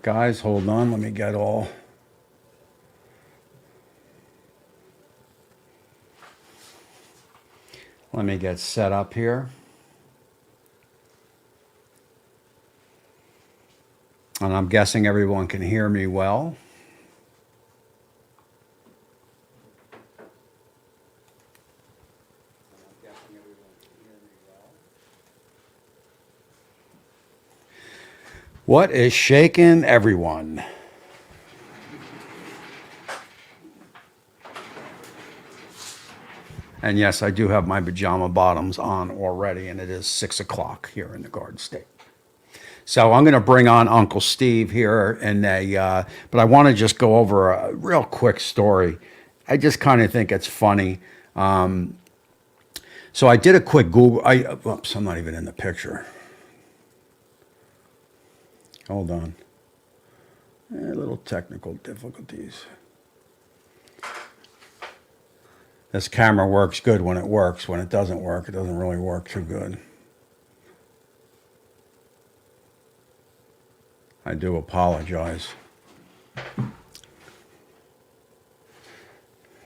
guys. Hold on. Let me get all. Let me get set up here. And I'm guessing everyone can hear me well. What is shaking everyone? And yes, I do have my pajama bottoms on already, and it is 6 o'clock here in the Garden State. So I'm going to bring on Uncle Steve here, but I want to just go over a real quick story. I just kind of think it's funny. So I did a quick Google. Oops, I'm not even in the picture. Hold on. A little technical difficulties. This camera works good when it works. When it doesn't work, it doesn't really work too good. I do apologize.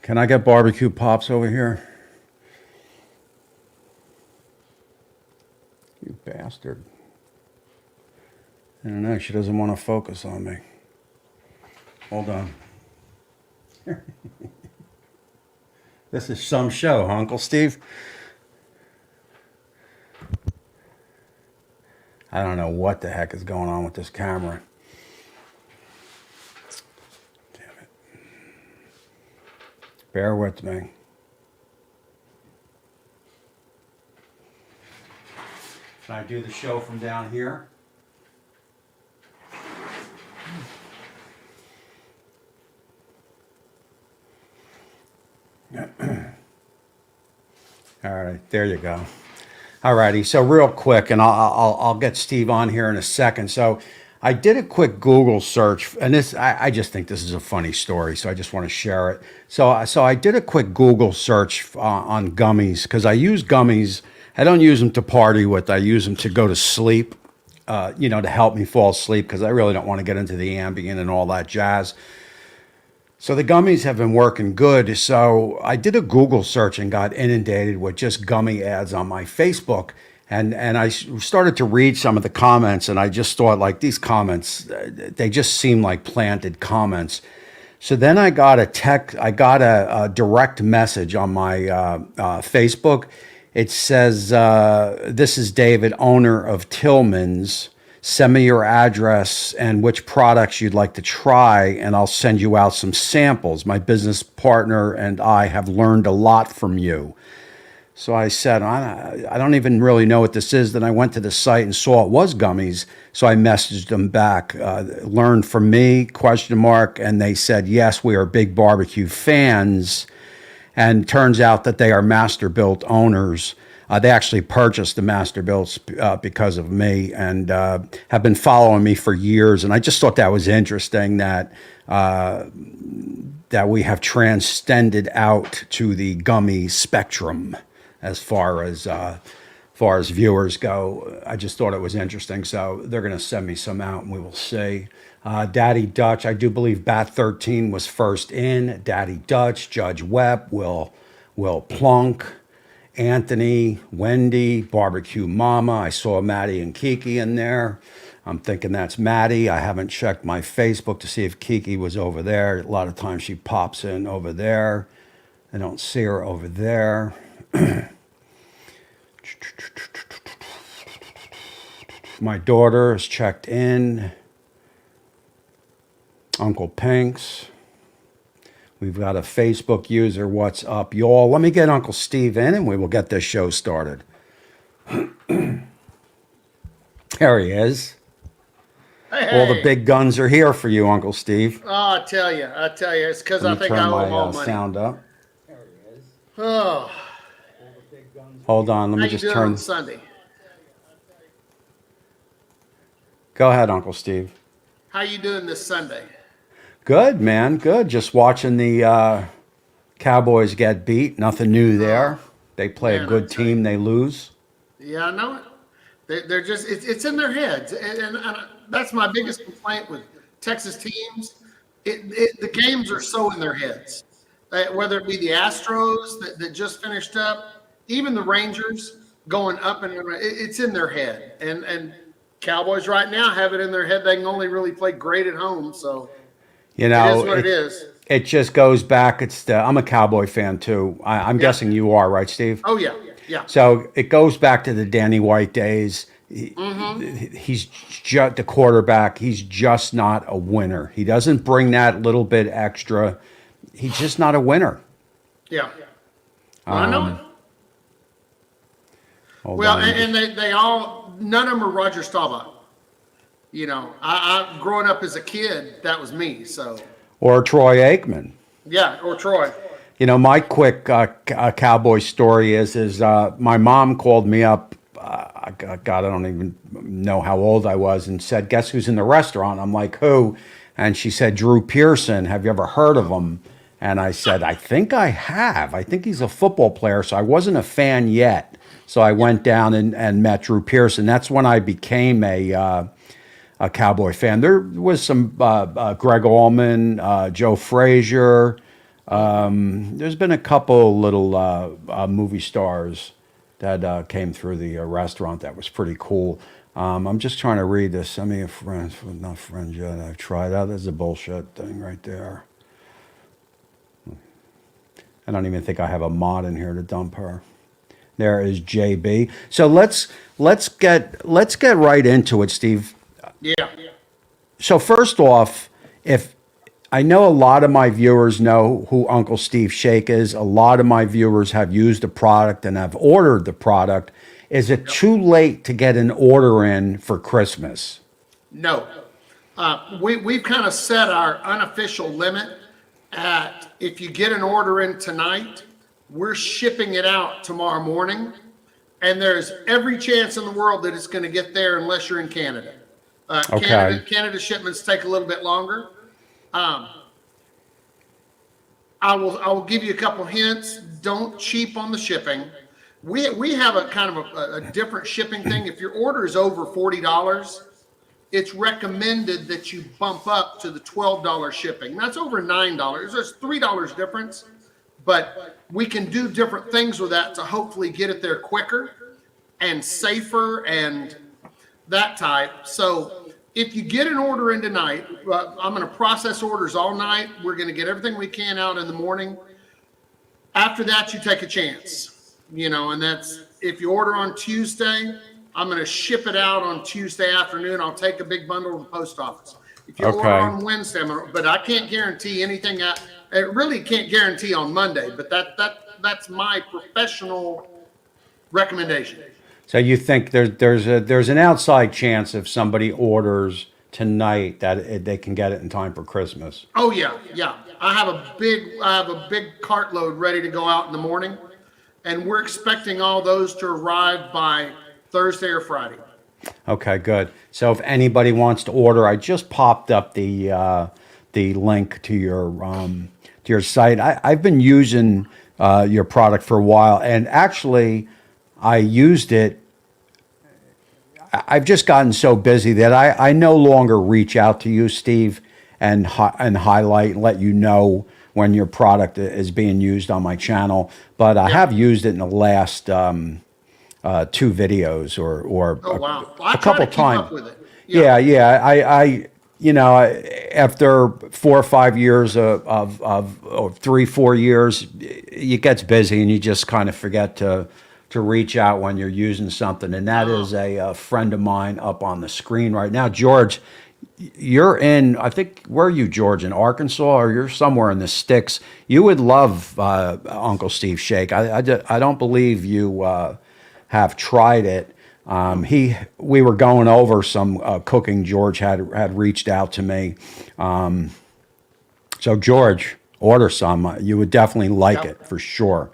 Can I get barbecue pops over here? You bastard. I don't know, she doesn't want to focus on me. Hold on. This is some show, huh, Uncle Steve? I don't know what the heck is going on with this camera. Damn it. Bear with me. Can I do the show from down here? All right, there you go. All righty, so real quick, and I'll get Steve on here in a second. So I did a quick Google search, and I just think this is a funny story, so I just want to share it. So I did a quick Google search on gummies because I use gummies. I don't use them to party with. I use them to go to sleep, to help me fall asleep because I really don't want to get into the Ambien and all that jazz. So the gummies have been working good. So I did a Google search and got inundated with just gummy ads on my Facebook. And I started to read some of the comments, and I just thought, like, these comments, they just seem like planted comments. So then I got a direct message on my Facebook. It says, this is David, owner of Tillman's. Send me your address and which products you'd like to try, and I'll send you out some samples. My business partner and I have learned a lot from you. So I said, I don't even really know what this is. Then I went to the site and saw it was gummies. So I messaged them back, learned from me, question mark. And they said, yes, we are big barbecue fans. And turns out that they are Masterbuilt owners. They actually purchased the Masterbuilts because of me and have been following me for years. And I just thought that was interesting that we have transcended out to the gummy spectrum as far as viewers go. I just thought it was interesting. So they're going to send me some out, and we will see. Daddy Dutch, I do believe Bat 13 was first in. Daddy Dutch, Judge Webb, Will Plunk. Anthony, Wendy, Barbecue Mama. I saw Maddie and Kiki in there. I'm thinking that's Maddie. I haven't checked my Facebook to see if Kiki was over there. A lot of times she pops in over there. I don't see her over there. My daughter is checked in. Uncle Pinks. We've got a Facebook user. What's up, y'all? Let me get Uncle Steve in, and we will get this show started. There he is. Hey, All the big guns are here for you, Uncle Steve. Oh, I tell you, it's because I think I owe him all money. Sound up. There he is. Oh, hold on. Let me just turn. On Sunday. Go ahead, Uncle Steve. How you doing this Sunday? Good, man. Good. Just watching the Cowboys get beat. Nothing new there. They play a good team. They lose. Yeah, I know it. They're just, it's in their heads. And that's my biggest complaint with Texas teams, the games are so in their heads. Whether it be the Astros that just finished up, even the Rangers going up and it's in their head. And Cowboys right now have it in their head. They can only really play great at home. So You it know, is what it is. it just goes back. I'm a Cowboy fan too. I'm guessing you are, right, Steve? Oh yeah, yeah. So it goes back to the Danny White days. He's just the quarterback. He's just not a winner. He doesn't bring that little bit extra. He's just not a winner. Yeah. Well, I know it. Hold Well, on. and they all, none of them are Roger Staubach. I growing up as a kid, that was me. So Or Troy Aikman. yeah, or Troy. My quick cowboy story is my mom called me up. God, I don't even know how old I was, and said, "Guess who's in the restaurant?" I'm like, "Who?" And she said, "Drew Pearson. Have you ever heard of him?" And I said, "I think I have. I think he's a football player." So I wasn't a fan yet. So I went down and met Drew Pearson. That's when I became a Cowboy fan. There was some Greg Allman, Joe Frazier. There's been a couple little movie stars that came through the restaurant that was pretty cool. I'm just trying to read this. Send me a friend, not friends yet. I've tried out. There's a bullshit thing right there. I don't even think I have a mod in here to dump her. There is JB. So let's get right into it, Steve. Yeah. So first off, if I know a lot of my viewers know who Uncle Steve Shake is, a lot of my viewers have used the product and have ordered the product. Is it too late to get an order in for Christmas? No. We've kind of set our unofficial limit at if you get an order in tonight, we're shipping it out tomorrow morning. And there's every chance in the world that it's going to get there unless you're in Canada. Okay. Canada shipments take a little bit longer. I will give you a couple hints. Don't cheap on the shipping. We have a kind of a different shipping thing. If your order is over $40, it's recommended that you bump up to the $12 shipping. That's over $9. There's $3 difference, but we can do different things with that to hopefully get it there quicker and safer and that type. So if you get an order in tonight, I'm going to process orders all night. We're going to get everything we can out in the morning. After that, you take a chance, and that's if you order on Tuesday, I'm going to ship it out on Tuesday afternoon. I'll take a big bundle to the post office. If you order on Wednesday, but I can't guarantee anything. I really can't guarantee on Monday, but that's my professional recommendation. So you think there's an outside chance if somebody orders tonight that they can get it in time for Christmas? Oh yeah. I have a big cartload ready to go out in the morning, and we're expecting all those to arrive by Thursday or Friday. Okay, good. So if anybody wants to order, I just popped up the link to your site. I've been using your product for a while, and actually, I used it. I've just gotten so busy that I no longer reach out to you, Steve, and highlight and let you know when your product is being used on my channel. But I have used it in the last 2 videos or Oh wow! Well, a couple times. Up with it. Yeah. I after 4 or 5 years or 3, 4 years, it gets busy and you just kind of forget to reach out when you're using something. And that is a friend of mine up on the screen right now. George, you're in, I think, where are you, George, in Arkansas, or you're somewhere in the sticks? You would love Uncle Steve Shake. I don't believe you have tried it. We were going over some cooking. George had reached out to me. So George, order some. You would definitely like it for sure.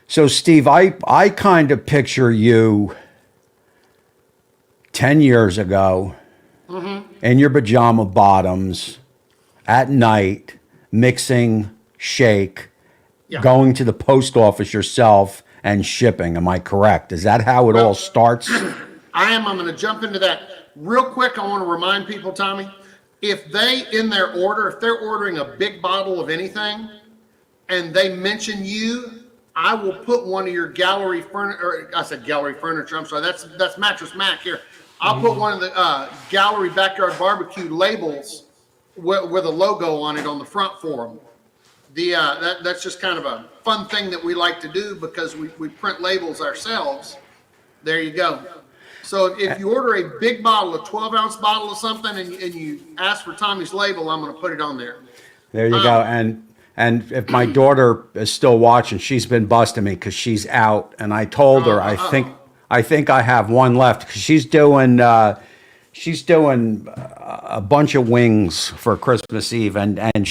So Steve, I kind of picture you 10 years ago in your pajama bottoms at night, mixing shake, going to the post office yourself and shipping. Am I correct? Is that how it all starts? I am. I'm going to jump into that. Real quick, I want to remind people, Tommy, if they, in their order, if they're ordering a big bottle of anything and they mention you, I will put one of your gallery furniture, I said gallery furniture, I'm sorry, that's Mattress Mac here. I'll put one of the gallery backyard barbecue labels with a logo on it on the front for them. That's just kind of a fun thing that we like to do because we print labels ourselves. There you go. So if you order a big bottle, a 12-ounce bottle of something, and you ask for Tommy's label, I'm going to put it on there. There you go. And if my daughter is still watching, she's been busting me because she's out, and I told her I think I have one left because she's doing a bunch of wings for Christmas Eve, and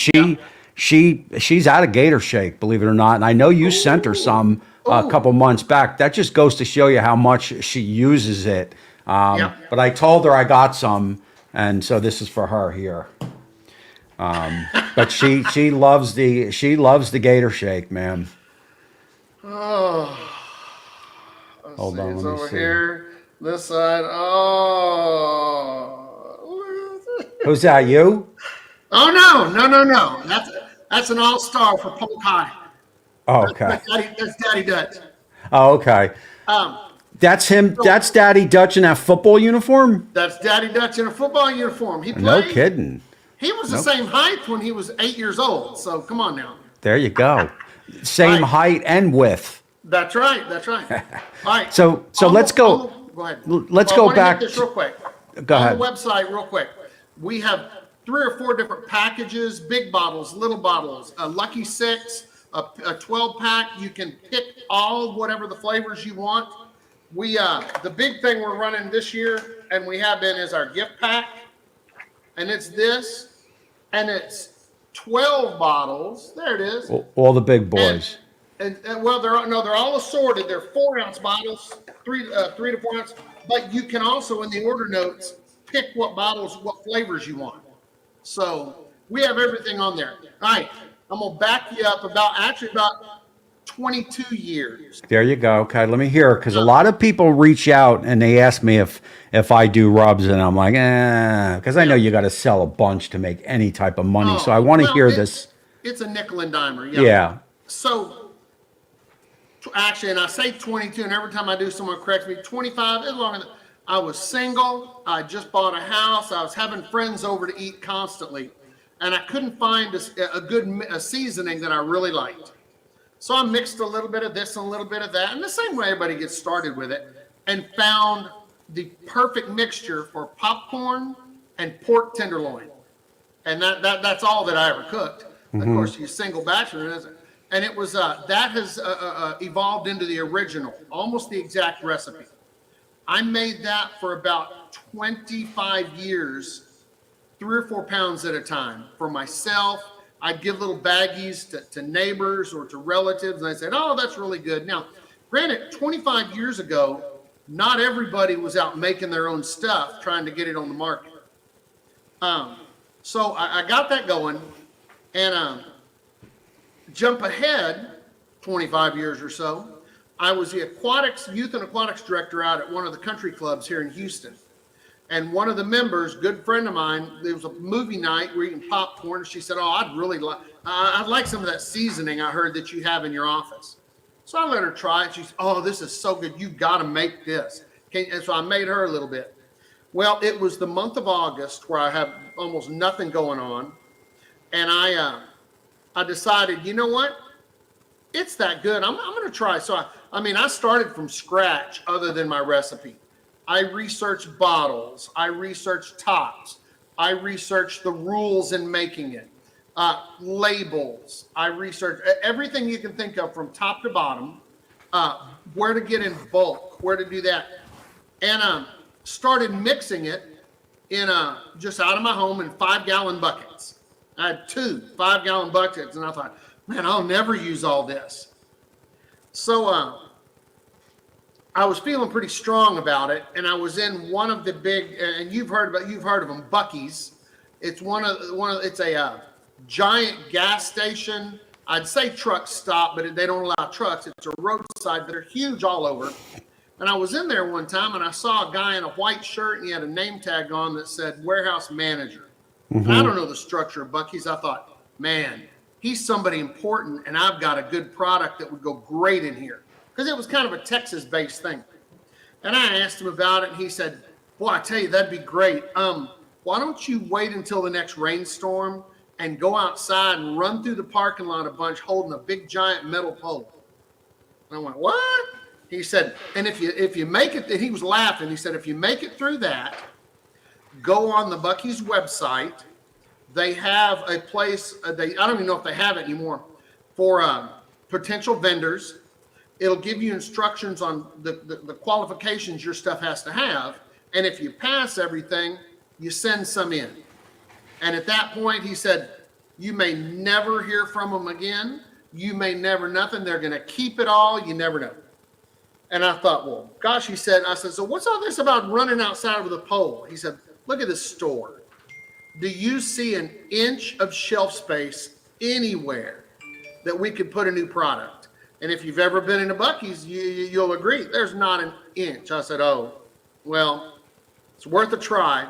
she's out of Gator Shake, believe it or not. And I know you sent her some a couple months back. That just goes to show you how much she uses it. But I told her I got some, and so this is for her here. But she loves the Gator Shake, man. Oh, Hold on, it's let me over see. here, this side. Oh, Who's that? You? oh no! That's an all-star for Polk High. Oh, okay. That's Daddy Dutch. Oh, okay. That's him. That's Daddy Dutch in that football uniform. That's Daddy Dutch in a football uniform. He played. No kidding. He was the same height when he was 8 years old. So come on now. There you go. Same height and width. That's right. All right. So let's go. Go ahead. Let's go back. This real quick. Go ahead. On the website, real quick. We have 3 or 4 different packages: big bottles, little bottles, a Lucky 6, a 12-pack. You can pick whatever the flavors you want. We the big thing we're running this year, and we have been, is our gift pack, and it's this. And it's 12 bottles. There it is. All the big boys. And well, they're all assorted. They're 4-ounce bottles, 3 to 4 ounce. But you can also, in the order notes, pick what flavors you want. So we have everything on there. All right, I'm gonna back you up about 22 years. There you go. Okay, let me hear it, because a lot of people reach out and they ask me if I do rubs, and I'm like, because I know you got to sell a bunch to make any type of money. So I want to hear this. It's a nickel and dimer. Yeah. So actually, and I say 22, and every time I do, someone corrects me. 25 is longer than. I was single. I just bought a house. I was having friends over to eat constantly, and I couldn't find a good seasoning that I really liked. So I mixed a little bit of this and a little bit of that, and the same way everybody gets started with it, and found the perfect mixture for popcorn and pork tenderloin. And that's all that I ever cooked. Mm-hmm. Of course, you're single bachelor, and it was that has evolved into the original, almost the exact recipe. I made that for about 25 years, 3 or 4 pounds at a time for myself. I'd give little baggies to neighbors or to relatives, and I said, "Oh, that's really good." Now, granted, 25 years ago, not everybody was out making their own stuff, trying to get it on the market. So I got that going, and jump ahead 25 years or so, I was the youth and aquatics director out at one of the country clubs here in Houston. And one of the members, good friend of mine, there was a movie night, we're eating popcorn. She said, "Oh, I'd like some of that seasoning I heard that you have in your office." So I let her try it. She said, "Oh, this is so good. You've got to make this." And so I made her a little bit. Well, it was the month of August where I have almost nothing going on. And I decided, you know what? It's that good. I'm going to try. So I started from scratch other than my recipe. I researched bottles. I researched tops. I researched the rules in making it. Labels. I researched everything you can think of from top to bottom. Where to get in bulk, where to do that. And started mixing it in just out of my home in 5-gallon buckets. I had 2 5-gallon buckets, and I thought, man, I'll never use all this. So I was feeling pretty strong about it, and I was in one of the big, and you've heard of them, Buc-ee's. It's it's a giant gas station. I'd say truck stop, but they don't allow trucks. It's a roadside, but they're huge all over. And I was in there one time and I saw a guy in a white shirt and he had a name tag on that said warehouse manager. And I don't know the structure of Buc-ee's. I thought, man, he's somebody important and I've got a good product that would go great in here. Because it was kind of a Texas-based thing. And I asked him about it and he said, boy, I tell you, that'd be great. Why don't you wait until the next rainstorm and go outside and run through the parking lot a bunch holding a big giant metal pole? And I went, what? He said, and if you make it, and he was laughing. He said, if you make it through that, go on the Buc-ee's website. They have a place, I don't even know if they have it anymore, for potential vendors. It'll give you instructions on the qualifications your stuff has to have. And if you pass everything, you send some in. And at that point, he said, you may never hear from them again. You may never nothing. They're going to keep it all. You never know. And I thought, well, gosh, I said, so what's all this about running outside with a pole? He said, look at this store. Do you see an inch of shelf space anywhere that we could put a new product? And if you've ever been in a Buc-ee's, you'll agree, there's not an inch. I said, oh, well, it's worth a try.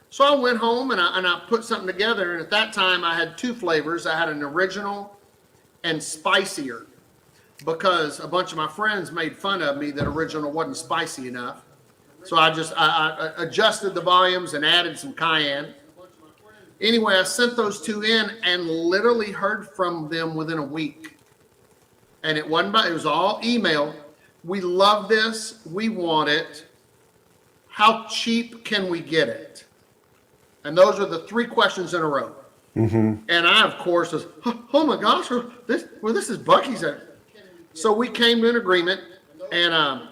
So I went home and I put something together. And at that time, I had two flavors. I had an original and spicier, because a bunch of my friends made fun of me that original wasn't spicy enough. So I adjusted the volumes and added some cayenne. Anyway, I sent those two in and literally heard from them within a week. And it was all email. We love this. We want it. How cheap can we get it? And those are the three questions in a row. And I, of course, was, oh my gosh, this is Buc-ee's. So we came to an agreement, and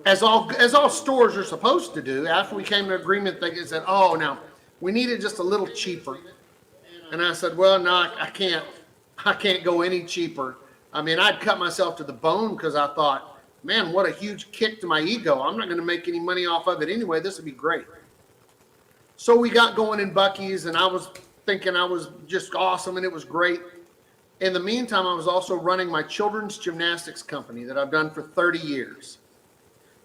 as all stores are supposed to do, after we came to an agreement, they said, oh, now we need it just a little cheaper. And I said, well, no, I can't go any cheaper. I mean, I'd cut myself to the bone because I thought, man, what a huge kick to my ego. I'm not going to make any money off of it anyway. This would be great. So we got going in Buc-ee's, and I was thinking I was just awesome, and it was great. In the meantime, I was also running my children's gymnastics company that I've done for 30 years.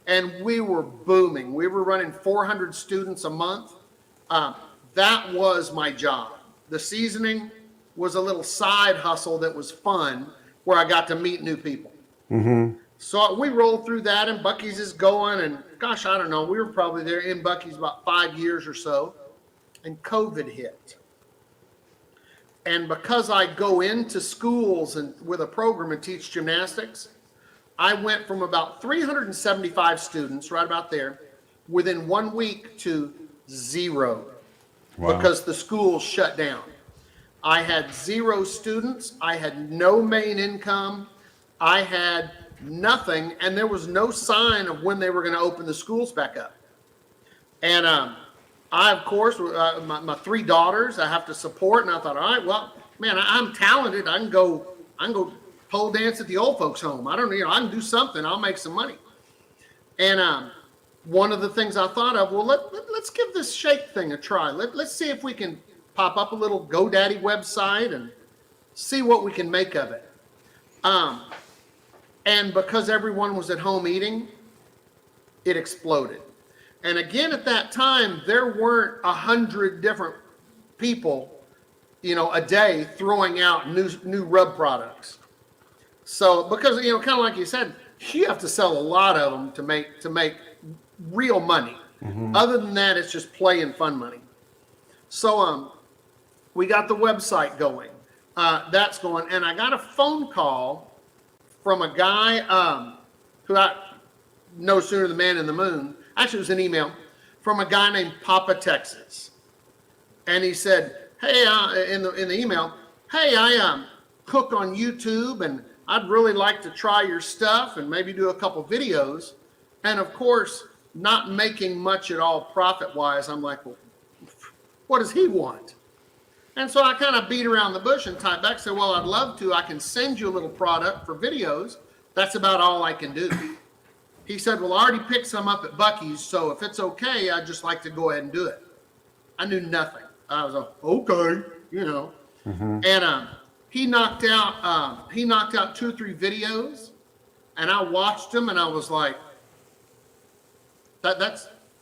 And we were booming. We were running 400 students a month. That was my job. The seasoning was a little side hustle that was fun, where I got to meet new people. So we rolled through that, and Buc-ee's is going, and gosh, I don't know, we were probably there in Buc-ee's about 5 years or so, and COVID hit. And because I go into schools and with a program and teach gymnastics, I went from about 375 students, right about there, within 1 week to 0. Wow. Because the school shut down. I had 0 students. I had no main income. I had nothing, and there was no sign of when they were going to open the schools back up. And I, of course, my 3 daughters I have to support, and I thought, all right, well, man, I'm talented. I can go pole dance at the old folks' home. I can do something. I'll make some money. And one of the things I thought of, well, let's give this shake thing a try. Let's see if we can pop up a little GoDaddy website and see what we can make of it. And because everyone was at home eating, it exploded. And again, at that time, there weren't 100 different people, a day throwing out new rub products. So because, kind of like you said, you have to sell a lot of them to make real money. Other than that, it's just play and fun money. So we got the website going. That's going, and I got a phone call from a guy who I no sooner the man in the moon. Actually, it was an email from a guy named Papa Texas, and he said, "Hey, in the email, hey, I cook on YouTube, and I'd really like to try your stuff and maybe do a couple videos." And of course, not making much at all profit-wise, I'm like, well, what does he want? And so I kind of beat around the bush and typed back, said, well, I'd love to. I can send you a little product for videos. That's about all I can do. He said, well, I already picked some up at Buc-ee's, so if it's okay, I'd just like to go ahead and do it. I knew nothing. I was like, okay, And he knocked out 2 or 3 videos, and I watched them, and I was like,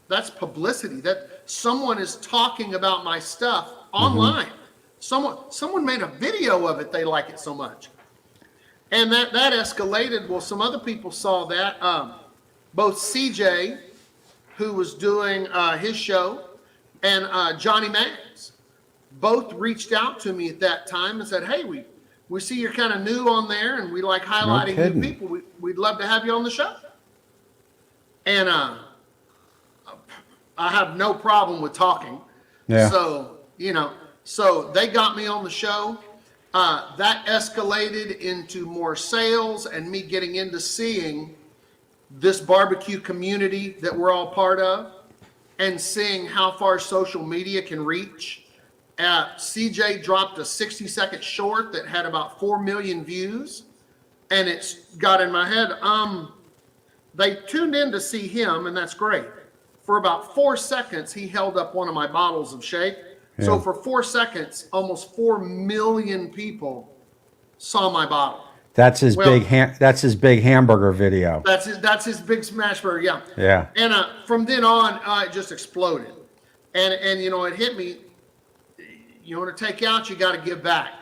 That's publicity. That someone is talking about my stuff online. Someone made a video of it. They like it so much, and that escalated. Well, some other people saw that. Both CJ, who was doing his show, and Johnny Mags, both reached out to me at that time and said, "Hey, we see you're kind of new on there, and we like highlighting new people. We'd love to have you on the show." And I have no problem with talking. Yeah. So, so they got me on the show. That escalated into more sales and me getting into seeing this barbecue community that we're all part of and seeing how far social media can reach. CJ dropped a 60-second short that had about 4 million views, and it's got in my head, they tuned in to see him, and that's great. For about 4 seconds, he held up one of my bottles of shake. Yeah. So for 4 seconds, almost 4 million people saw my bottle. That's his that's his big hamburger video. That's his big smash burger, yeah. Yeah. And from then on, it just exploded. And it hit me. You want to take out, you got to give back.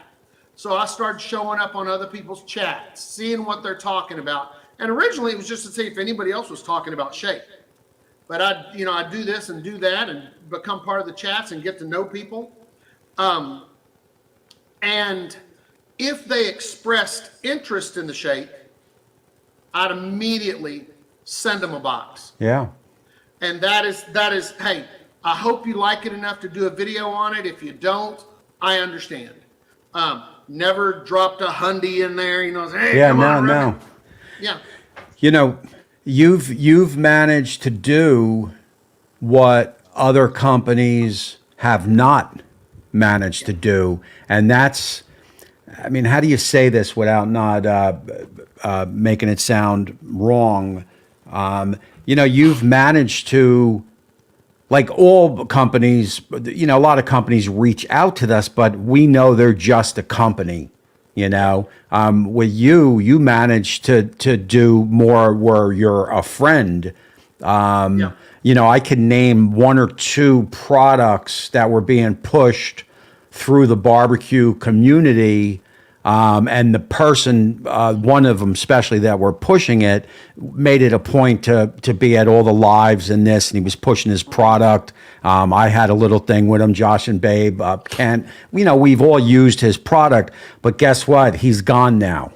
So I started showing up on other people's chats, seeing what they're talking about. And originally it was just to see if anybody else was talking about shake. But I do this and do that and become part of the chats and get to know people. And if they expressed interest in the shake, I'd immediately send them a box. Yeah. And that is, hey, I hope you like it enough to do a video on it. If you don't, I understand. Never dropped a hundy in there, hey, yeah, come on, no. Yeah. You've managed to do what other companies have not managed to do, and that's, I mean, how do you say this without not making it sound wrong? You've managed to, like all companies, a lot of companies reach out to us, but we know they're just a company. With you managed to do more where you're a friend. I can name 1 or 2 products that were being pushed through the barbecue community. And the person, one of them especially that were pushing it, made it a point to be at all the lives in this, and he was pushing his product. I had a little thing with him, Josh and Babe, Kent. We've all used his product, but guess what? He's gone now.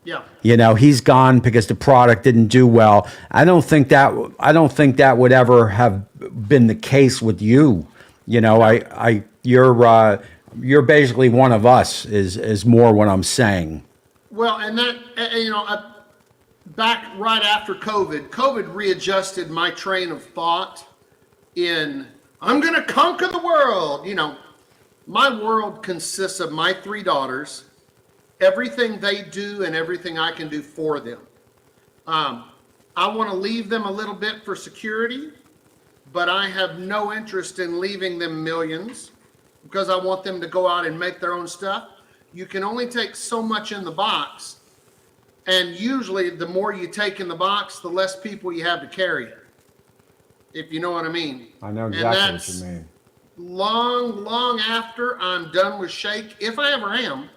Yeah. He's gone because the product didn't do well. I don't think that would ever have been the case with you. You're basically one of us is more what I'm saying. Well, and that, back right after COVID readjusted my train of thought in, I'm going to conquer the world. My world consists of my 3 daughters, everything they do and everything I can do for them. I want to leave them a little bit for security, but I have no interest in leaving them millions, because I want them to go out and make their own stuff. You can only take so much in the box, and usually the more you take in the box, the less people you have to carry it, if you know what I mean. I know exactly what you mean. Long after I'm done with shake, if I ever am,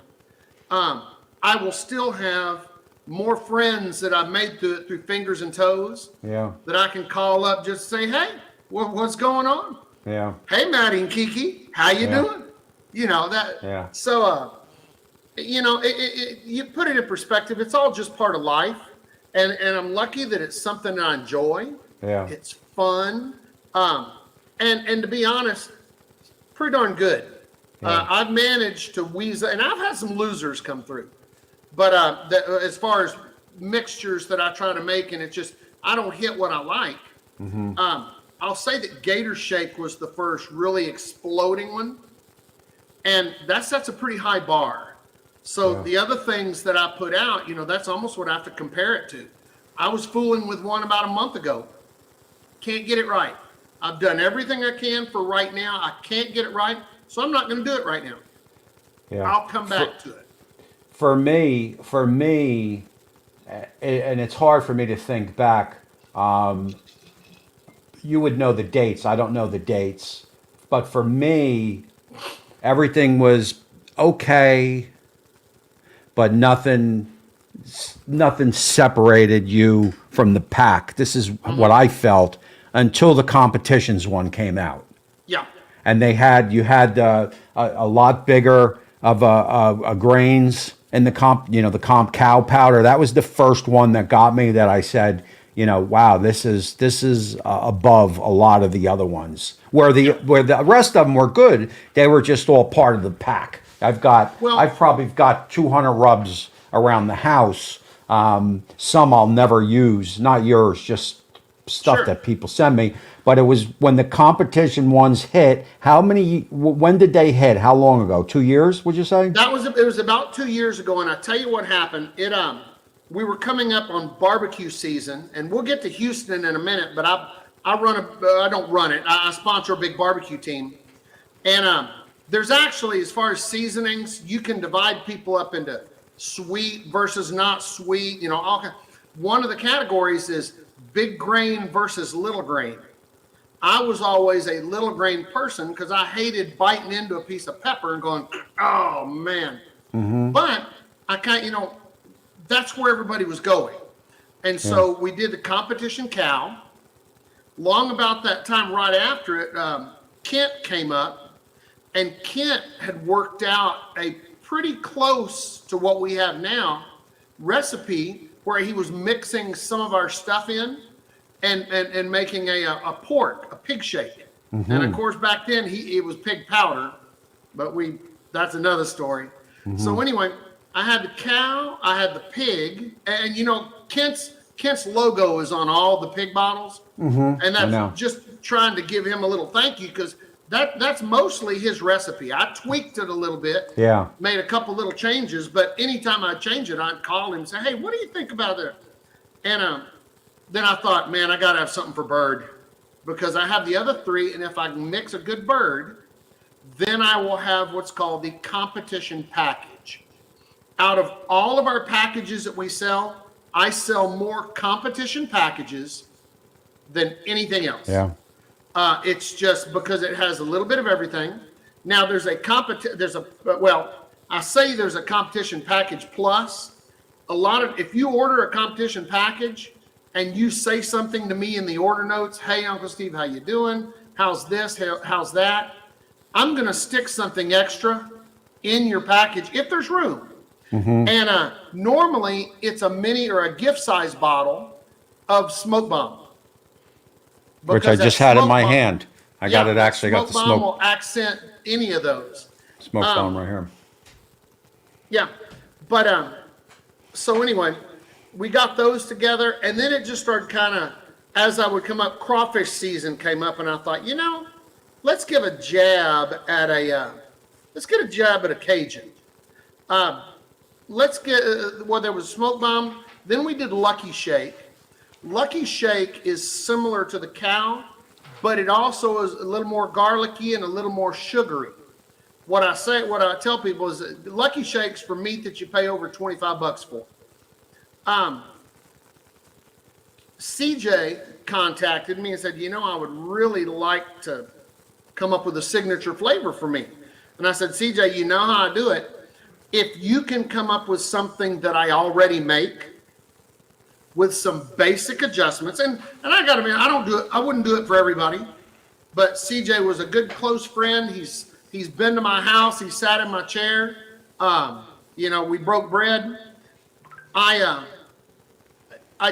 I will still have more friends that I've made through fingers and toes. Yeah. That I can call up just to say, hey, what's going on? Yeah. Hey, Maddie and Kiki, how you doing? That. Yeah. So, you put it in perspective. It's all just part of life, and I'm lucky that it's something that I enjoy. Yeah. It's fun, and to be honest, pretty darn good. Yeah. I've managed to weasel, and I've had some losers come through, but as far as mixtures that I try to make, and it's just I don't hit what I like. Mm-hmm. I'll say that Gator Shake was the first really exploding one, and that sets a pretty high bar. So the other things that I put out, that's almost what I have to compare it to. I was fooling with one about a month ago. Can't get it right. I've done everything I can for right now. I can't get it right, so I'm not going to do it right now. Yeah. I'll come back to it. For me, and it's hard for me to think back, you would know the dates. I don't know the dates, but for me, everything was okay, but nothing separated you from the pack. This is what I felt until the competitions one came out, Yeah. and you had a lot bigger of a grains in the comp, the comp cow powder. That was the first one that got me, that I said, wow, this is above a lot of the other ones. Where the rest of them were good, they were just all part of the pack. I've probably got 200 rubs around the house. Some I'll never use, not yours, just stuff Sure. that people send me. But it was when the competition ones hit. When did they hit? How long ago? 2 years, would you say? It was about 2 years ago, and I tell you what happened. We were coming up on barbecue season, and we'll get to Houston in a minute. But I don't run it. I sponsor a big barbecue team, and there's actually, as far as seasonings, you can divide people up into sweet versus not sweet. One of the categories is big grain versus little grain. I was always a little grain person because I hated biting into a piece of pepper and going, oh man. But that's where everybody was going. And so we did the competition cow. Long about that time, right after it, Kent came up, and Kent had worked out a pretty close to what we have now recipe where he was mixing some of our stuff in and making a pig shake. And of course, back then it was pig powder, but that's another story. So anyway, I had the cow, I had the pig, and Kent's logo is on all the pig bottles, and that's just trying to give him a little thank you, because that's mostly his recipe. I tweaked it a little bit, made a couple little changes, but anytime I change it, I'd call him and say, hey, what do you think about it? And then I thought, man, I got to have something for bird, because I have the other three, and if I can mix a good bird, then I will have what's called the competition package. Out of all of our packages that we sell, I sell more competition packages than anything else. Yeah. It's just because it has a little bit of everything. Now there's a competition package plus. If you order a competition package and you say something to me in the order notes, hey, Uncle Steve, how you doing? How's this? How's that? I'm going to stick something extra in your package if there's room. And normally it's a mini or a gift size bottle of Smoke Bomb. Which I just had in my hand. I got it, actually. I got the Smoke Bomb will accent any of those. Smoke Bomb right here. Yeah. But so anyway, we got those together, and then it just started kind of, as I would come up, crawfish season came up, and I thought, let's give a jab at a Cajun. There was Smoke Bomb. Then we did Lucky Shake. Lucky Shake is similar to the cow, but it also is a little more garlicky and a little more sugary. What I tell people is that Lucky Shake's for meat that you pay over $25 for. CJ contacted me and said, I would really like to come up with a signature flavor for me. And I said, CJ, you know how I do it. If you can come up with something that I already make with some basic adjustments, and I gotta admit, I wouldn't do it for everybody, but CJ was a good close friend. He's been to my house, he sat in my chair. We broke bread. I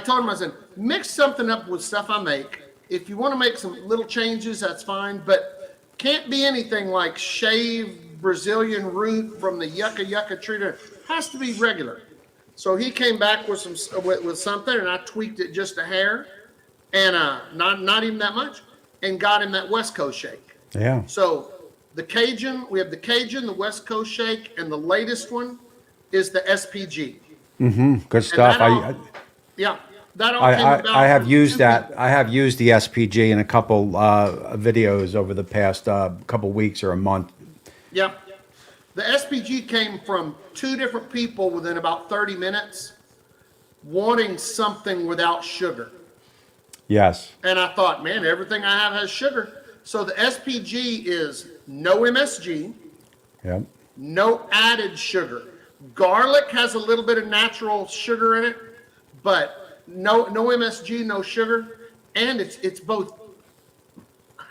told him, I said, mix something up with stuff I make. If you want to make some little changes, that's fine, but can't be anything like shaved Brazilian root from the yucca tree. It has to be regular. So he came back with something, and I tweaked it just a hair, and not even that much, and got him that West Coast shake. Yeah. So we have the Cajun, the West Coast shake, and the latest one is the SPG. Good stuff. I have used that. I have used the SPG in a couple videos over the past couple weeks or a month. Yeah. The SPG came from two different people within about 30 minutes wanting something without sugar. Yes. And I thought, man, everything I have has sugar. So the SPG is no MSG, Yep. no added sugar. Garlic has a little bit of natural sugar in it, but no MSG, no sugar, and it's both.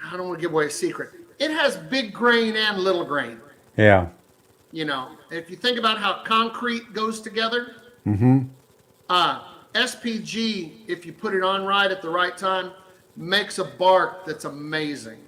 I don't want to give away a secret. It has big grain and little grain. Yeah. You know, if you think about how concrete goes together, SPG, if you put it on right at the right time, makes a bark that's amazing.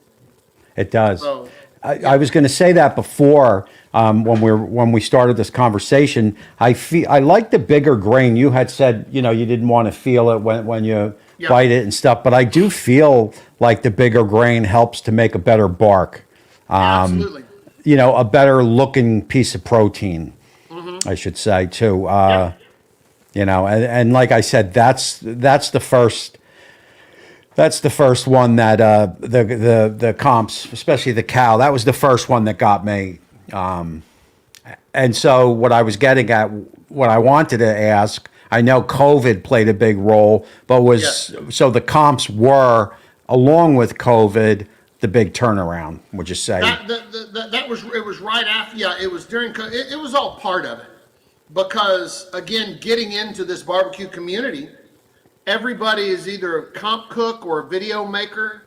It does. So, I was going to say that before when we started this conversation. I like the bigger grain. You had said you didn't want to feel it when you Yeah. bite it and stuff, but I do feel like the bigger grain helps to make a better bark. absolutely. A better looking piece of protein, I should say too. Yeah. And like I said, that's the first. That's the first one that the comps, especially the cow, that was the first one that got me. And so what I was getting at, what I wanted to ask, I know COVID played a big role, but Yes. so the comps were, along with COVID, the big turnaround, would you say? That was it was right after. Yeah, it was during. It was all part of it, because again, getting into this barbecue community, everybody is either a comp cook or a video maker,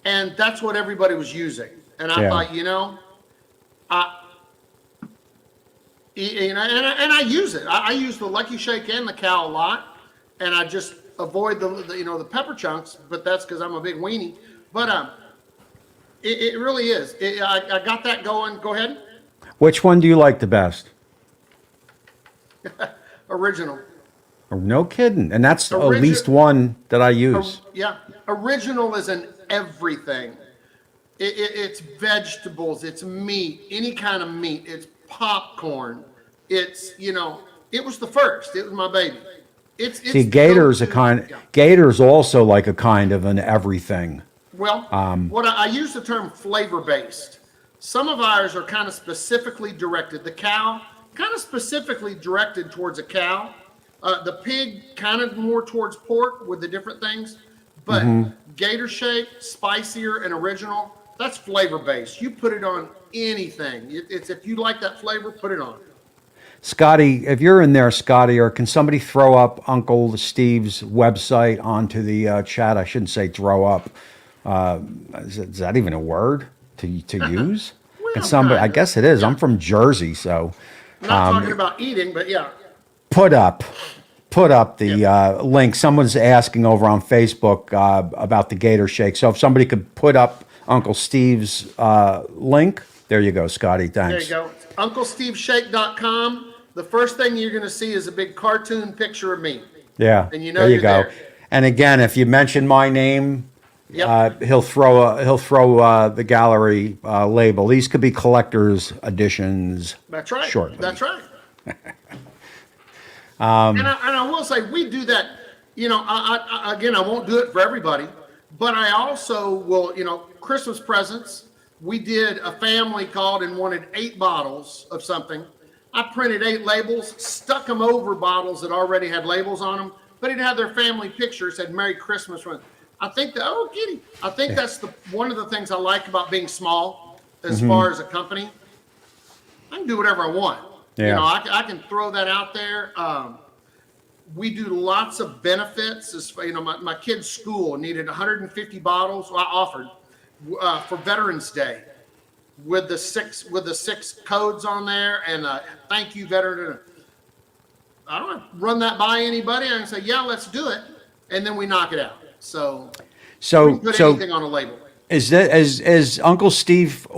and that's what everybody was using. And I Yeah. thought, and I use it. I use the Lucky Shake and the cow a lot, and I just avoid the pepper chunks. But that's because I'm a big weenie. But it really is. I got that going. Go ahead. Which one do you like the best? Original. Oh, no kidding. And that's at Origi- least one that I use. Yeah, original is in everything. It's vegetables, it's meat, any kind of meat. It's popcorn. It was the first. It was my baby. It's See, the Gator's go-to. Yeah. Gator's also like a kind of an everything. Well, what I use the term flavor based. Some of ours are kind of specifically directed. The cow, kind of specifically directed towards a cow. The pig, kind of more towards pork with the different things. But Gator Shake, spicier and original, that's flavor based. You put it on anything. It's if you like that flavor, put it on. Scotty, if you're in there, Scotty, or can somebody throw up Uncle Steve's website onto the chat? I shouldn't say throw up. Is that even a word to use? Well, Can somebody? I kind of. guess it is. Yeah. I'm from Jersey, so I'm not talking about eating, but yeah. put up the link. Someone's asking over on Facebook about the Gator Shake. So if somebody could put up Uncle Steve's link, there you go, Scotty. Thanks. There you go. UncleSteveShake.com. The first thing you're going to see is a big cartoon picture of me. Yeah, And you know there you you're go. there. And again, if you mention my name, Yep. he'll throw the gallery label. These could be collector's editions. That's right. Shortly. That's right. And I will say we do that. Again, I won't do it for everybody, but I also will. Christmas presents. We did a family called and wanted 8 bottles of something. I printed 8 labels, stuck them over bottles that already had labels on them, but it had their family picture, said "Merry Christmas." I think kitty. I think that's one of the things I like about being small, as far as a company. I can do whatever I want. Yeah. I can throw that out there. We do lots of benefits. My kid's school needed 150 bottles. Well, I offered for Veterans Day with the 6 codes on there and thank you veteran. I don't have to run that by anybody. I can say, yeah, let's do it, and then we knock it out. So we can put anything on a label. Is Uncle Steve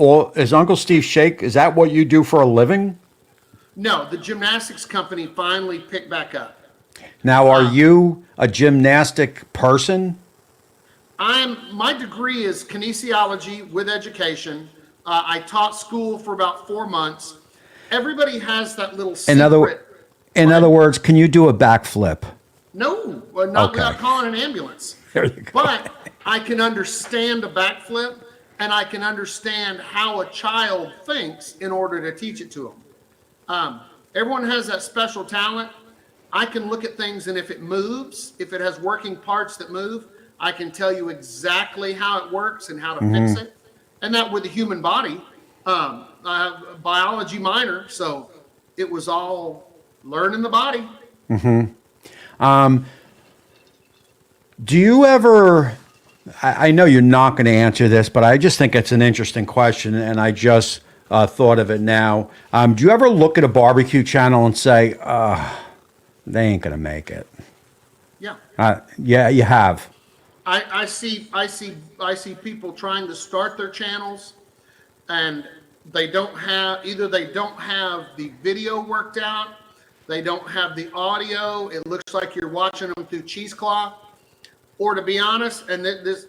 Shake? Is that what you do for a living? No, the gymnastics company finally picked back up. Now, are you a gymnastic person? My degree is kinesiology with education. I taught school for about 4 months. Everybody has that little secret. In other words, can you do a backflip? No, not Okay. without calling an ambulance. There you go. But I can understand a backflip, and I can understand how a child thinks in order to teach it to them. Everyone has that special talent. I can look at things, and if it moves, if it has working parts that move, I can tell you exactly how it works and how to fix it. And that with the human body, I have a biology minor, so it was all learning the body. Do you ever, I know you're not going to answer this, but I just think it's an interesting question, and I just thought of it now. Do you ever look at a barbecue channel and say, they ain't going to make it? Yeah. Yeah, you have. I see people trying to start their channels and they don't have the video worked out, they don't have the audio. It looks like you're watching them through cheesecloth. Or to be honest, and this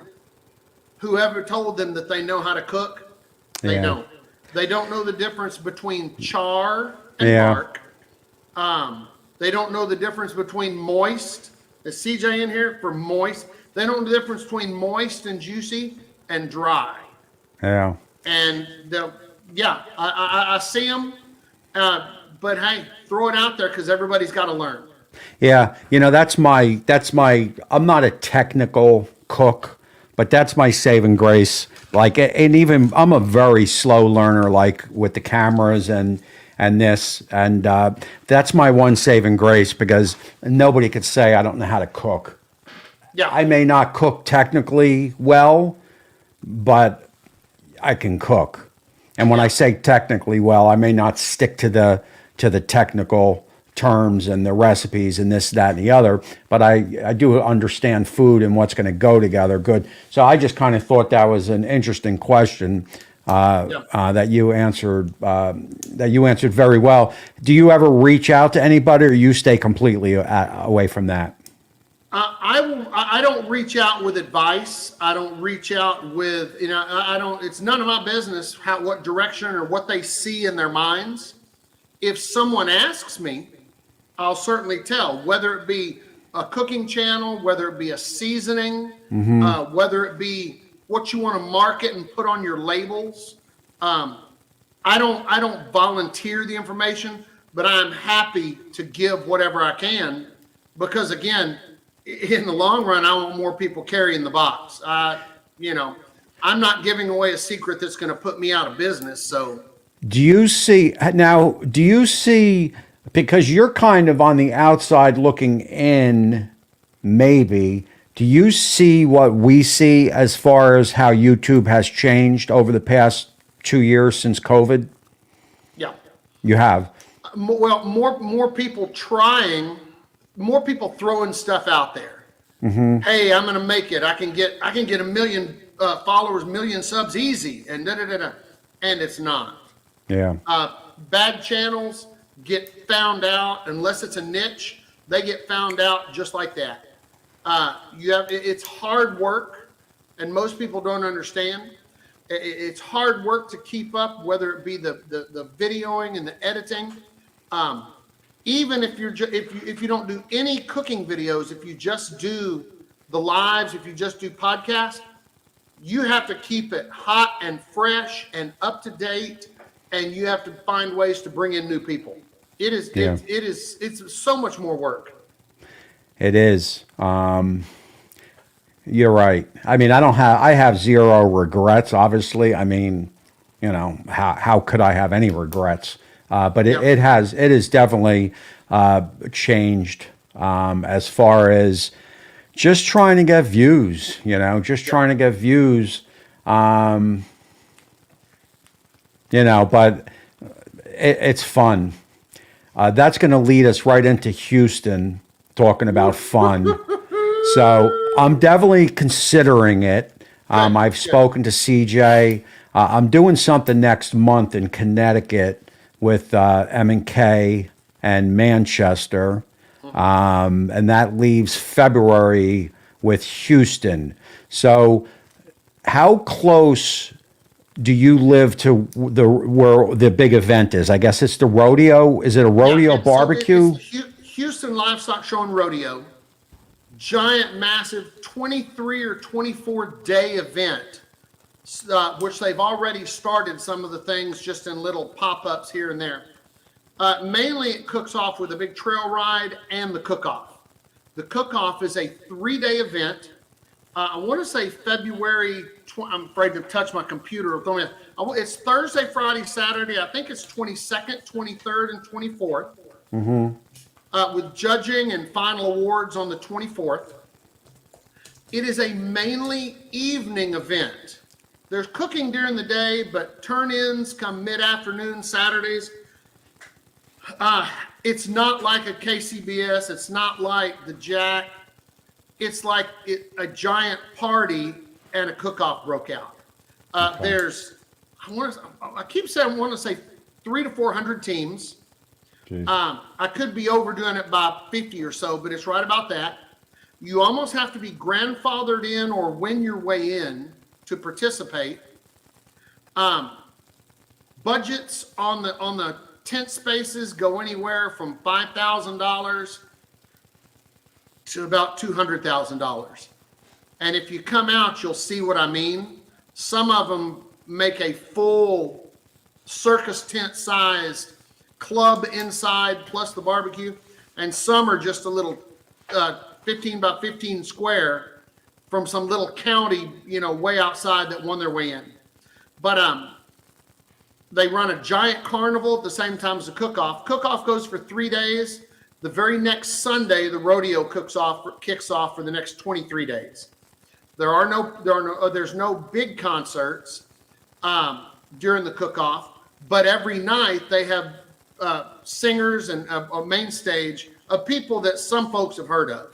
whoever told them that they know how to cook, they Yeah. don't. They don't know the difference between char and Yeah. bark. They don't know the difference between moist. Is CJ in here for moist? They don't know the difference between moist and juicy and dry. Yeah. And I see them. But hey, throw it out there because everybody's got to learn. Yeah, that's my I'm not a technical cook, but that's my saving grace. Like, and even I'm a very slow learner, like with the cameras and this, and that's my one saving grace because nobody could say I don't know how to cook. Yeah. I may not cook technically well, but I can cook. And when I say technically well, I may not stick to the technical terms and the recipes and this, that, and the other, but I do understand food and what's going to go together good. So I just kind of thought that was an interesting question that you answered very well. Do you ever reach out to anybody, or you stay completely away from that? I don't reach out with advice. I don't reach out with, I don't, it's none of my business what direction or what they see in their minds. If someone asks me, I'll certainly tell, whether it be a cooking channel, whether it be a seasoning, whether it be what you want to market and put on your labels. I don't volunteer the information, but I'm happy to give whatever I can because, again, in the long run, I want more people carrying the box. I'm not giving away a secret that's going to put me out of business. So do you see, because you're kind of on the outside looking in, maybe, do you see what we see as far as how YouTube has changed over the past 2 years since COVID? yeah. You have. Well, more people trying, more people throwing stuff out there. Hey, I'm going to make it. I can get 1 million followers, 1 million subs easy, and and it's not. Yeah. Bad channels get found out unless it's a niche. They get found out just like that. It's hard work, and most people don't understand. It's hard work to keep up, whether it be the videoing and the editing. Even if you don't do any cooking videos, if you just do the lives, if you just do podcasts, you have to keep it hot and fresh and up to date, and you have to find ways to bring in new people. It's so much more work. It is. You're right. I mean, I have zero regrets, obviously. I mean, how could I have any regrets? But it has definitely changed as far as just trying to get views, trying to get views, but it's fun. That's going to lead us right into Houston, talking about fun. So I'm definitely considering it. I've spoken to CJ. I'm doing something next month in Connecticut with M&K and Manchester. And that leaves February with Houston. So how close do you live to where the big event is? I guess it's the rodeo. Is it a rodeo barbecue? So it's Houston Livestock Show and Rodeo. Giant, massive 23 or 24 day event, which they've already started some of the things just in little pop-ups here and there. Mainly it cooks off with a big trail ride and the cook-off. The cook-off is a 3-day event. I want to say February. I'm afraid to touch my computer. It's Thursday, Friday, Saturday. I think it's 22nd, 23rd, and 24th. With judging and final awards on the 24th. It is a mainly evening event. There's cooking during the day, but turn-ins come mid-afternoon Saturdays. It's not like a KCBS. It's not like the Jack. It's like a giant party and a cook-off broke out. There's, I keep saying, I want to say 300 to 400 teams. I could be overdoing it by 50 or so, but it's right about that. You almost have to be grandfathered in or win your way in to participate. Budgets on the tent spaces go anywhere from $5,000 to about $200,000. And if you come out, you'll see what I mean. Some of them make a full circus tent sized club inside plus the barbecue, and some are just a little 15 by 15 square from some little county, way outside that won their way in. But they run a giant carnival at the same time as a cook-off. Cook-off goes for 3 days. The very next Sunday, the rodeo kicks off for the next 23 days. There's no big concerts during the cook-off, but every night they have singers and a main stage of people that some folks have heard of.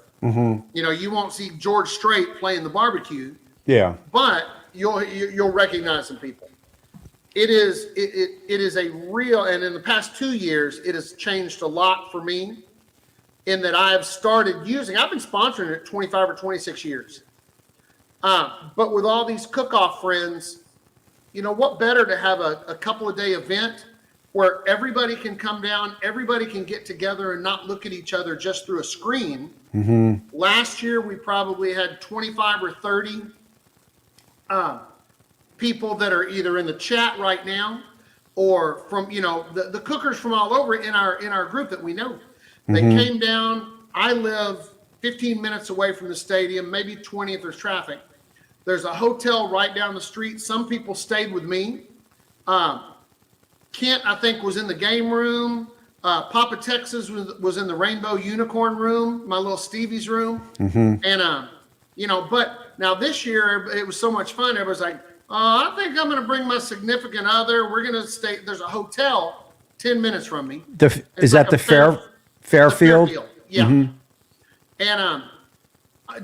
You won't see George Strait playing the barbecue. Yeah. But you'll recognize some people. It is a real, and in the past 2 years, it has changed a lot for me in that I have started using, I've been sponsoring it 25 or 26 years. But with all these cook-off friends, what better to have a couple of day event where everybody can come down, everybody can get together and not look at each other just through a screen. Last year, we probably had 25 or 30 people that are either in the chat right now or from, the cookers from all over in our group that we know. They came down. I live 15 minutes away from the stadium, maybe 20 if there's traffic. There's a hotel right down the street. Some people stayed with me. Kent, I think, was in the game room. Papa Texas was in the Rainbow Unicorn room, my little Stevie's room. And, but now this year it was so much fun. Everybody's like, I think I'm going to bring my significant other. We're going to stay. There's a hotel 10 minutes from me. Is that the Fairfield? Yeah. And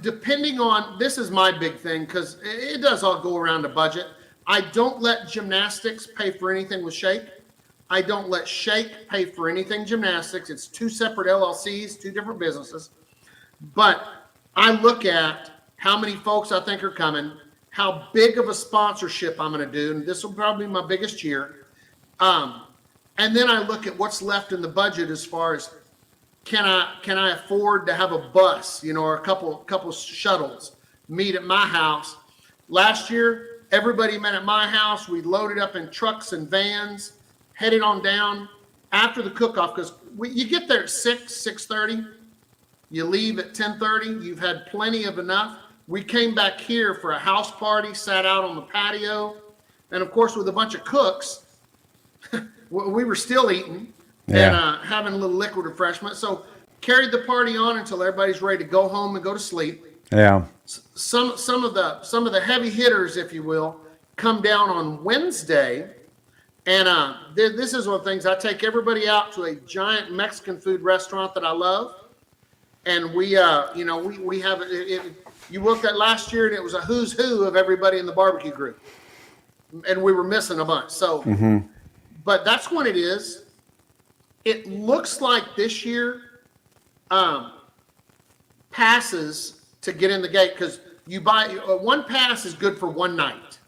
depending on, this is my big thing because it does all go around the budget. I don't let gymnastics pay for anything with Shake. I don't let Shake pay for anything gymnastics. It's two separate LLCs, two different businesses. But I look at how many folks I think are coming, how big of a sponsorship I'm going to do, and this will probably be my biggest year. And then I look at what's left in the budget as far as can I afford to have a bus, or a couple shuttles meet at my house. Last year, everybody met at my house. We loaded up in trucks and vans, headed on down after the cook-off because you get there at 6:30. You leave at 10:30. You've had plenty of enough. We came back here for a house party, sat out on the patio, and of course with a bunch of cooks, we were still eating and having a little liquid refreshment. So carried the party on until everybody's ready to go home and go to sleep. Yeah. Some of the heavy hitters, if you will, come down on Wednesday, and this is one of the things. I take everybody out to a giant Mexican food restaurant that I love, and we have it. You looked at last year, and it was a who's who of everybody in the barbecue group, and we were missing a bunch. So, but that's what it is. It looks like this year passes to get in the gate because you buy one pass is good for one night.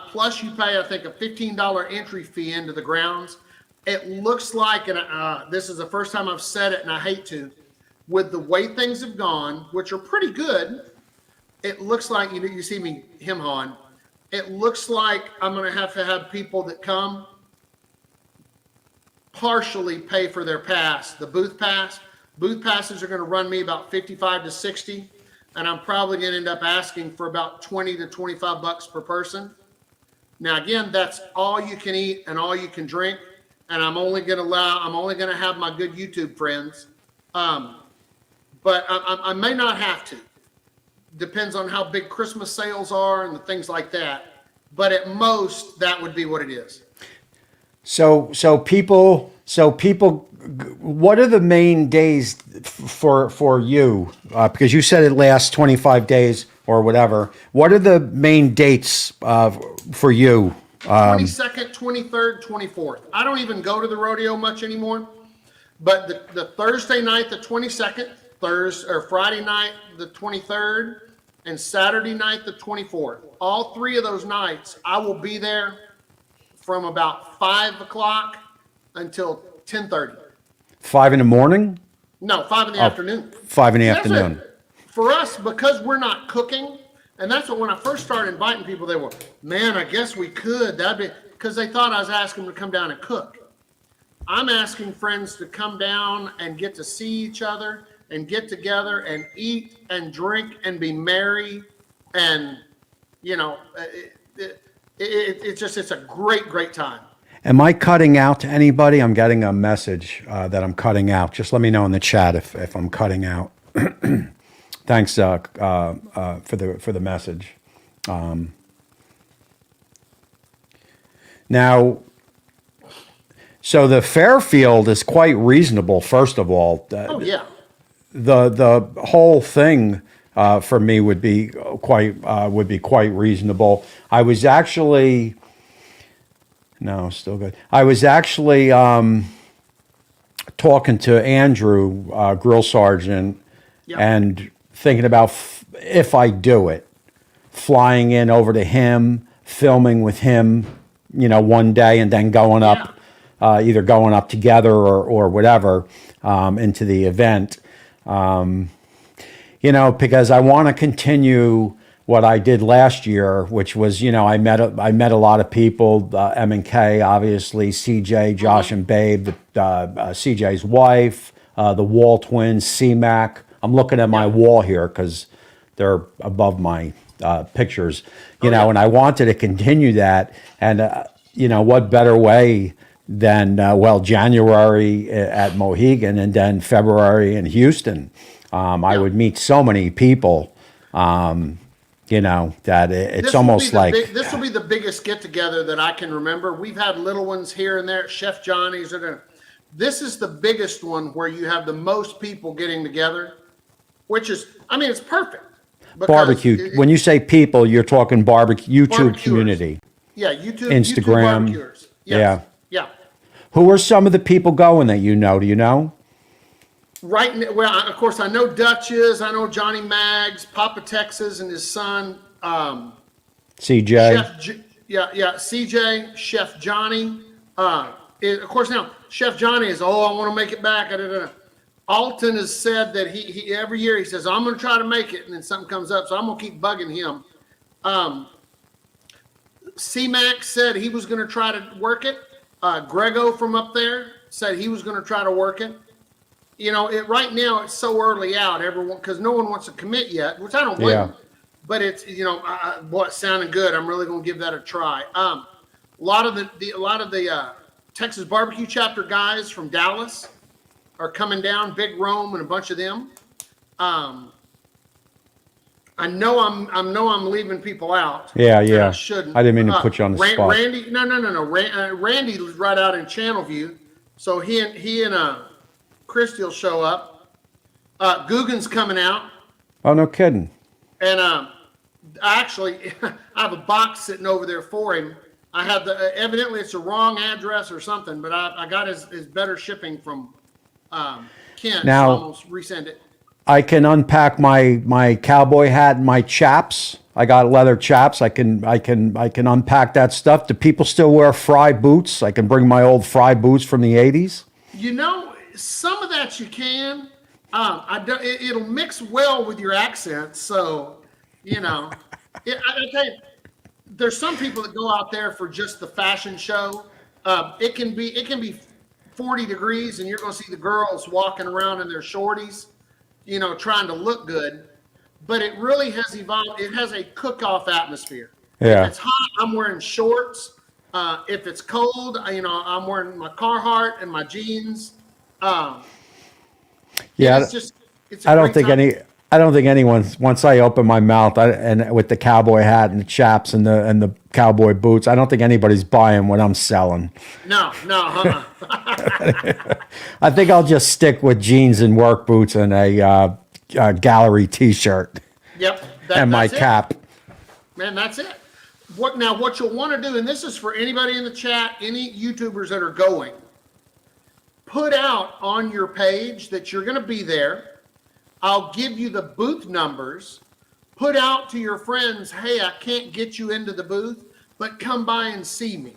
Plus, you pay, I think, a $15 entry fee into the grounds. It looks like, and this is the first time I've said it, and I hate to. With the way things have gone, which are pretty good, it looks like, you see me hem-hawing, it looks like I'm going to have people that come partially pay for their pass. The booth pass. Booth passes are going to run me about 55 to 60. and I'm probably going to end up asking for about 20 to 25 bucks per person. Now, again, that's all you can eat and all you can drink, and I'm only going to have my good YouTube friends. But I may not have to. Depends on how big Christmas sales are and the things like that. But at most, that would be what it is. So people, what are the main days for you? Because you said it lasts 25 days or whatever. What are the main dates for you? 22nd, 23rd, 24th. I don't even go to the rodeo much anymore. But the Thursday night, the 22nd, Friday night, the 23rd, and Saturday night, the 24th. All three of those nights, I will be there from about 5 o'clock until 10:30. 5 in the morning? No, 5 in the afternoon. 5 in the That's afternoon. it. For us, because we're not cooking, and that's what when I first started inviting people, they were, man, I guess we could. That'd be because they thought I was asking them to come down and cook. I'm asking friends to come down and get to see each other and get together and eat and drink and be merry. And, you know, it's a great time. Am I cutting out to anybody? I'm getting a message that I'm cutting out. Just let me know in the chat if I'm cutting out. Thanks for the message. Now, so the Fairfield is quite reasonable. First of all, Oh, yeah. the whole thing for me would be quite reasonable. I was actually no, still good. I was actually talking to Andrew, Grill Sergeant, Yeah. and thinking about if I do it, flying in over to him, filming with him, you know, one day, and then going up, either going up together or whatever into the event. You know, because I want to continue what I did last year, which was, you know, I met a lot of people, M&K, obviously, CJ, Josh and Babe, CJ's wife, the Wall twins, C-Mac. I'm looking at my wall here because they're above my pictures, you know, and I wanted to continue that. And, you know, what better way than, January at Mohegan and then February in Houston. I would meet so many people, you know, that it's almost like... This will be the biggest get-together that I can remember. We've had little ones here and there at Chef Johnny's. This is the biggest one where you have the most people getting together, which is, I mean, it's perfect. Barbecue. When you say people, you're talking barbecue, YouTube community. Yeah, YouTube, Instagram. YouTube barbecuers. Yes. Yeah. Who are some of the people going that you know? Do you know? Well, of course, I know Dutch's, I know Johnny Maggs, Papa Texas and his son. CJ. CJ, Chef Johnny. Of course, now, Chef Johnny is, I want to make it back. Alton has said that he every year he says, I'm going to try to make it, and then something comes up, so I'm going to keep bugging him. C-Mac said he was going to try to work it. Grego from up there said he was going to try to work it. You know, right now it's so early out, everyone, because no one wants to commit yet, which I don't blame them. But it's, you know, boy, it's sounding good. I'm really going to give that a try. A lot of the Texas Barbecue Chapter guys from Dallas are coming down. Big Rome and a bunch of them. I know I'm leaving people out. Yeah. I shouldn't. I didn't mean to put you on the spot. Randy, no. Randy lives right out in Channelview, so he and Christy will show up. Guggen's coming out. Oh, no kidding. And actually, I have a box sitting over there for him. I have evidently it's a wrong address or something, but I got his better shipping from Kent. Now, so I almost resend it. I can unpack my cowboy hat and my chaps. I got leather chaps. I can unpack that stuff. Do people still wear fry boots? I can bring my old fry boots from the 80s. You know, some of that you can. It'll mix well with your accent. So, you know, I tell you, there's some people that go out there for just the fashion show. It can be 40 degrees and you're going to see the girls walking around in their shorties, you know, trying to look good. but it really has evolved. It has a cook-off atmosphere. Yeah. If it's hot, I'm wearing shorts. If it's cold, I'm wearing my Carhartt and my jeans. Yeah. It's just, it's a I don't great think time. I don't think anyone, once I open my mouth and with the cowboy hat and the chaps and the cowboy boots, I don't think anybody's buying what I'm selling. No, I think I'll just stick with jeans and work boots and a gallery T-shirt Yep. and my That's it. cap. Man, that's it. What you'll want to do, and this is for anybody in the chat, any YouTubers that are going, put out on your page that you're going to be there. I'll give you the booth numbers. Put out to your friends, hey, I can't get you into the booth, but come by and see me.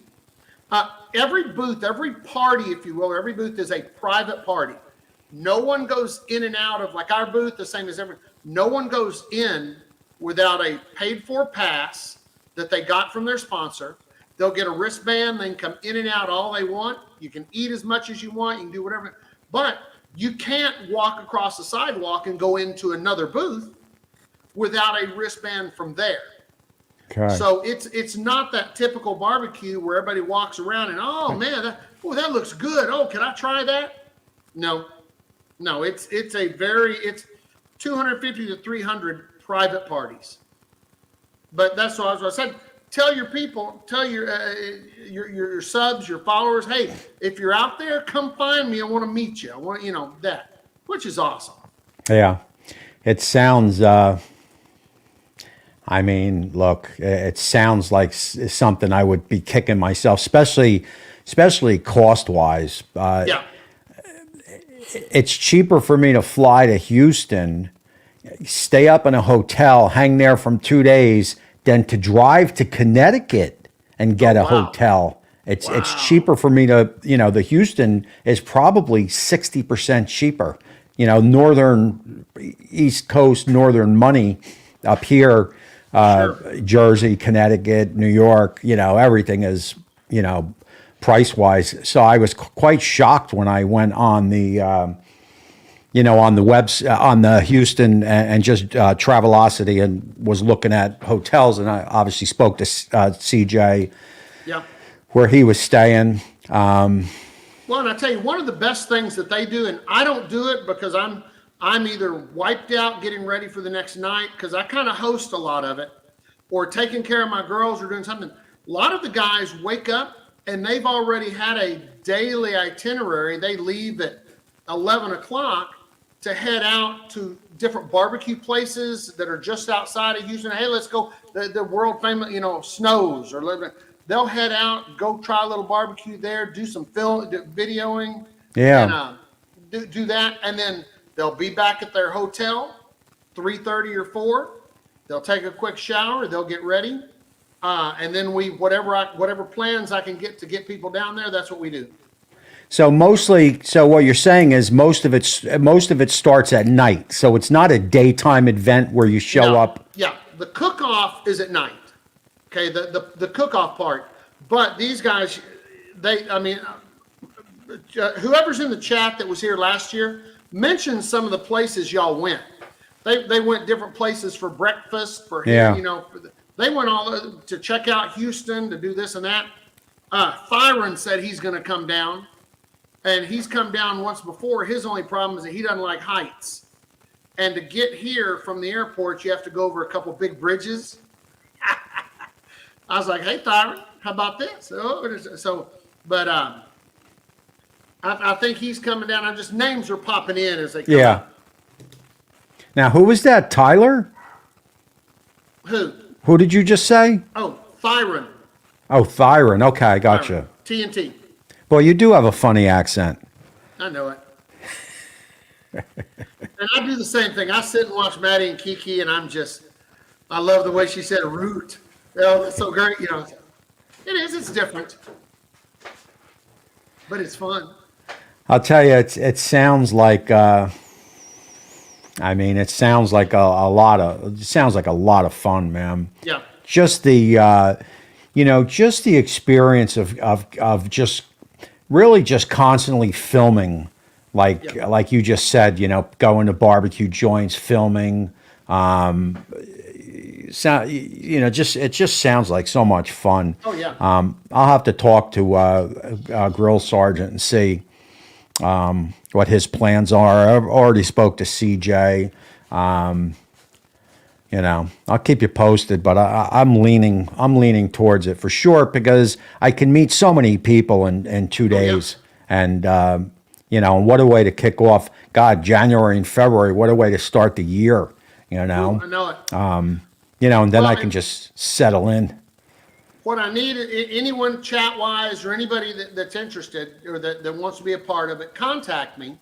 Every booth, every party, if you will, every booth is a private party. No one goes in and out of, like our booth, the same as every. No one goes in without a paid-for pass that they got from their sponsor. They'll get a wristband. They can come in and out all they want. You can eat as much as you want. You can do whatever. But you can't walk across the sidewalk and go into another booth without a wristband from there. Okay. So it's not that typical barbecue where everybody walks around and, oh man, that looks good. Oh, can I try that? No, it's 250 to 300 private parties. But that's what I said. Tell your people, tell your subs, your followers, hey, if you're out there, come find me. I want to meet you. I want that, which is awesome. Yeah, it sounds. I mean, look, it sounds like something I would be kicking myself, especially cost wise. Yeah. It's cheaper for me to fly to Houston, stay up in a hotel, hang there from 2 days, than to drive to Connecticut and get a hotel. It's cheaper for me to, the Houston is probably 60% cheaper. Northern, East Coast, northern money up here, Jersey, Connecticut, New York, everything is, price wise. So I was quite shocked when I went on the, on the Houston and just Travelocity and was looking at hotels, and I obviously spoke to CJ, Yeah. where he was staying. Well, and I tell you, one of the best things that they do, and I don't do it because I'm either wiped out getting ready for the next night because I kind of host a lot of it, or taking care of my girls or doing something. A lot of the guys wake up and they've already had a daily itinerary. They leave at 11 o'clock to head out to different barbecue places that are just outside of Houston. Hey, let's go. The world famous, Snows, or they'll head out, go try a little barbecue there, do some videoing. Yeah. And do that. And then they'll be back at their hotel, 3:30 or 4. They'll take a quick shower. They'll get ready. And then whatever plans I can get to get people down there, that's what we do. So what you're saying is most of it starts at night. So it's not a daytime event where you show up. Yeah, the cook-off is at night. Okay, the cook-off part. But these guys, whoever's in the chat that was here last year, mentioned some of the places y'all went. They went different places for breakfast, they went all to check out Houston, to do this and that. Thyron said he's going to come down. And he's come down once before. His only problem is that he doesn't like heights. And to get here from the airport, you have to go over a couple big bridges. I was like, hey, Thyron, how about this? I think he's coming down. Names are popping in as they come up. Now, who was that? Tyler? Who? Who did you just say? Oh, Thyron. Oh, Thyron. Okay, I gotcha. TNT. Well, you do have a funny accent. I know it. And I do the same thing. I sit and watch Maddie and Kiki, and I love the way she said root. That's so great. It is. It's different. But it's fun. I'll tell you, it sounds like, it sounds like a lot of fun, man. Yeah. Just the, just the experience of just really just constantly filming, like you just said, going to barbecue joints, filming, It just sounds like so much fun. Oh yeah. I'll have to talk to Grill Sergeant and see what his plans are. I've already spoke to CJ. I'll keep you posted, but I'm leaning towards it for sure because I can meet so many people in 2 days, and and what a way to kick off. God, January and February, what a way to start the year. Ooh, I know it. And then I can just settle in. What I need, anyone chat wise or anybody that's interested or that wants to be a part of it, contact me.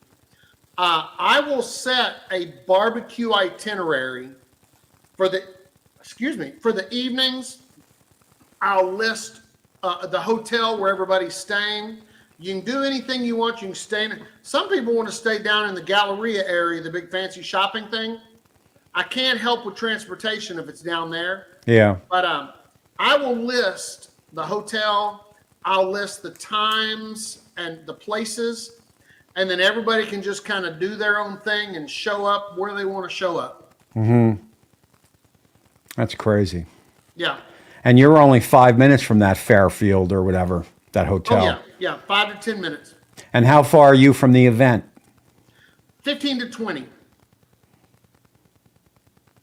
I will set a barbecue itinerary for the evenings. I'll list the hotel where everybody's staying. You can do anything you want. You can stay in. Some people want to stay down in the Galleria area, the big fancy shopping thing. I can't help with transportation if it's down there. Yeah. But I will list the hotel. I'll list the times and the places, and then everybody can just kind of do their own thing and show up where they want to show up. Mm-hmm. That's crazy. Yeah. And you're only 5 minutes from that Fairfield or whatever, that hotel. Oh, yeah, 5 to 10 minutes. And how far are you from the event? 15 to 20.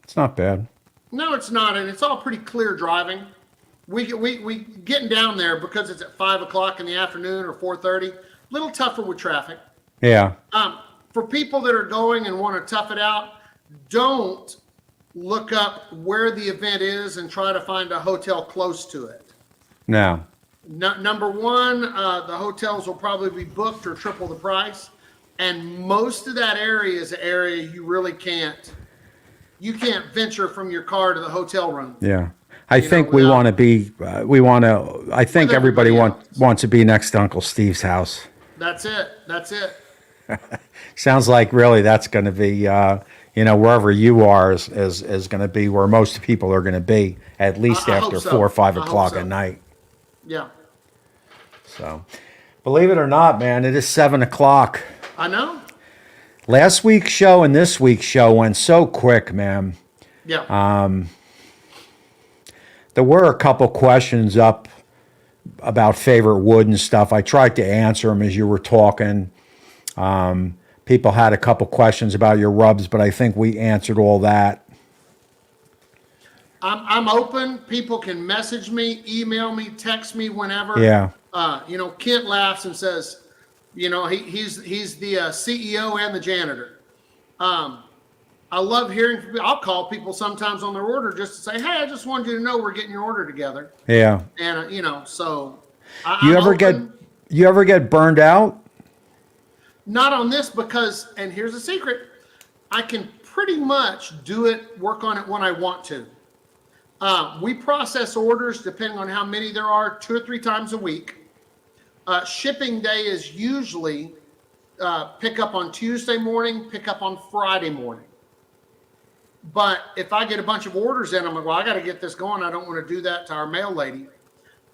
It's not bad. No, it's not, and it's all pretty clear driving. We getting down there because it's at 5 o'clock in the afternoon or 4:30. A little tougher with traffic. Yeah. For people that are going and want to tough it out, don't look up where the event is and try to find a hotel close to it. No. Number one, the hotels will probably be booked or triple the price, and most of that area is an area you really can't venture from your car to the hotel room. Yeah. I think we want to be, I think everybody wants to be next to Uncle Steve's house. That's it. Sounds like really that's going to be, wherever you are is going to be where most people are going to be, at least I after hope so. 4 or 5 I hope o'clock so. at night. Yeah. So, believe it or not, man, it is 7 o'clock. I know. Last week's show and this week's show went so quick, man. Yeah. There were a couple questions up about favorite wood and stuff. I tried to answer them as you were talking. People had a couple questions about your rubs, but I think we answered all that. I'm open. People can message me, email me, text me whenever. Yeah. Kent laughs and says, he's the CEO and the janitor. I love hearing from people. I'll call people sometimes on their order just to say, hey, I just wanted you to know we're getting your order together. Yeah. And, so You ever get burned out? Not on this because, and here's a secret, I can pretty much work on it when I want to. We process orders depending on how many there are 2 or 3 times a week. Shipping day is usually pick up on Tuesday morning, pick up on Friday morning. But if I get a bunch of orders in, I'm like, well, I got to get this going. I don't want to do that to our mail lady.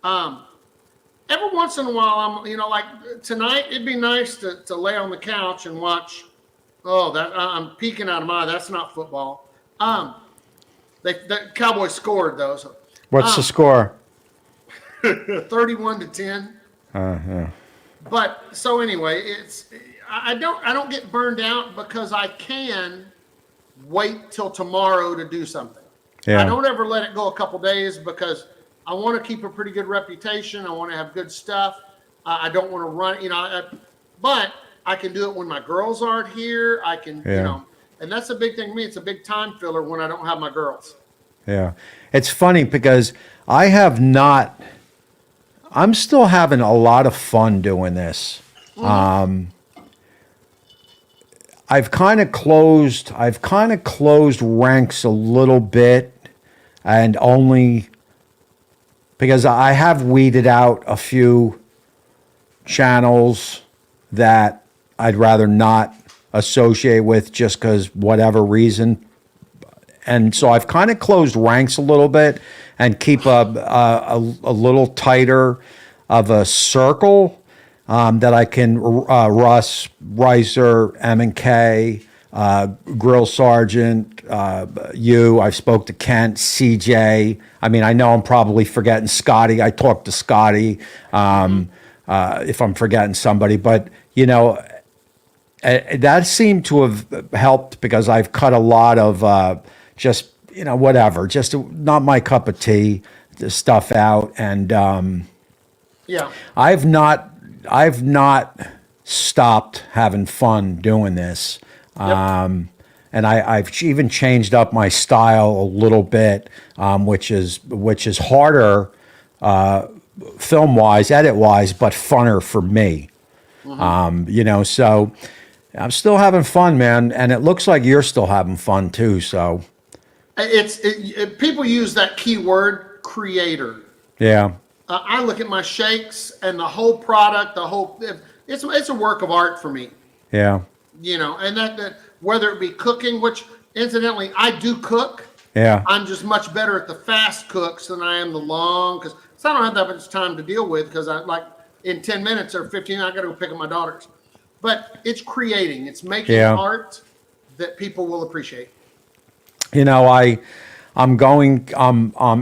Every once in a while, I'm, like tonight, it'd be nice to lay on the couch and watch. Oh, I'm peeking out of my eye. That's not football. The Cowboys scored though. So, What's the score? 31-10. Yeah. But so anyway, I don't get burned out because I can wait till tomorrow to do something. Yeah. I don't ever let it go a couple days because I want to keep a pretty good reputation. I want to have good stuff. I don't want to run, but I can do it when my girls aren't here. I can, and that's a big thing to me. It's a big time filler when I don't have my girls. Yeah. It's funny because I'm still having a lot of fun doing this. Mm-hmm. I've kind of closed ranks a little bit, and only because I have weeded out a few channels that I'd rather not associate with just because whatever reason. And so I've kind of closed ranks a little bit and keep a little tighter of a circle that I can Russ, Ricer, M&K, Grill Sergeant, you. I spoke to Kent, CJ. I mean, I know I'm probably forgetting Scotty. I talked to Scotty. If I'm forgetting somebody, but you know, that seemed to have helped because I've cut a lot of just whatever, just not my cup of tea, the stuff out, and Yeah. I've not stopped having fun doing this. Yep. And I've even changed up my style a little bit, which is harder film wise, edit wise, but funner for me. So I'm still having fun, man, and it looks like you're still having fun too. So People use that keyword creator. yeah, I look at my shakes and the whole product, it's a work of art for me. yeah, And that whether it be cooking, which incidentally I do cook. yeah, I'm just much better at the fast cooks than I am the long, because I don't have that much time to deal with, because I like in 10 minutes or 15 I got to go pick up my daughters. But it's creating, it's making Yeah. art that people will appreciate. I'm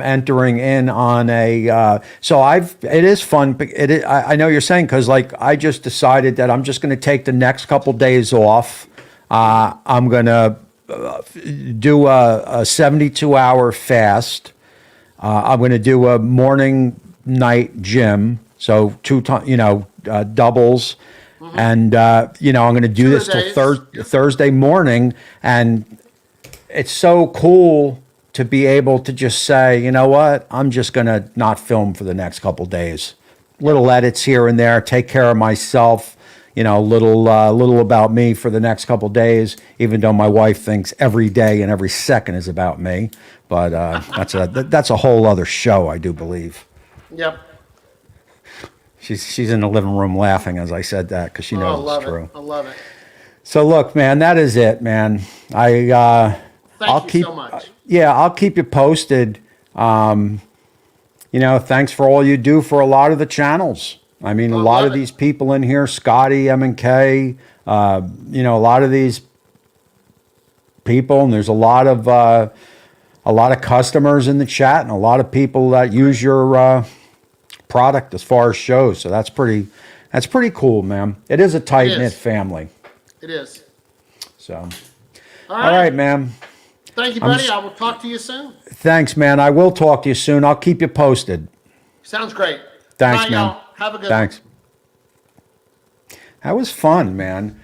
entering in on a, it is fun. But I know you're saying, because like I just decided that I'm just going to take the next couple days off. I'm going to do a 72-hour fast. I'm going to do a morning night gym. So two times, doubles. And, I'm going to do 2 this till days. Thursday morning. And it's so cool to be able to just say, you know what, I'm just going to not film for the next couple days. Little edits here and there, take care of myself, little about me for the next couple days, even though my wife thinks every day and every second is about me. But that's a whole other show, I do believe. Yep. She's in the living room laughing as I said that, because she I knows love it's true. it. I love it. So look, man, that is it, man. Thank you so much. Yeah, I'll keep you posted. Thanks for all you do for a lot of the channels. I mean, a lot of these people in here, Scotty, M&K, a lot of these people, and there's a lot of customers in the chat, and a lot of people that use your product as far as shows. So that's pretty cool, man. It is a tight-knit family. It is. So, all right, man. Thank you, buddy. I will talk to you soon. Thanks, man. I will talk to you soon. I'll keep you posted. Sounds great. Thanks, Bye, man. y'all. Have a good Thanks. That was fun, man.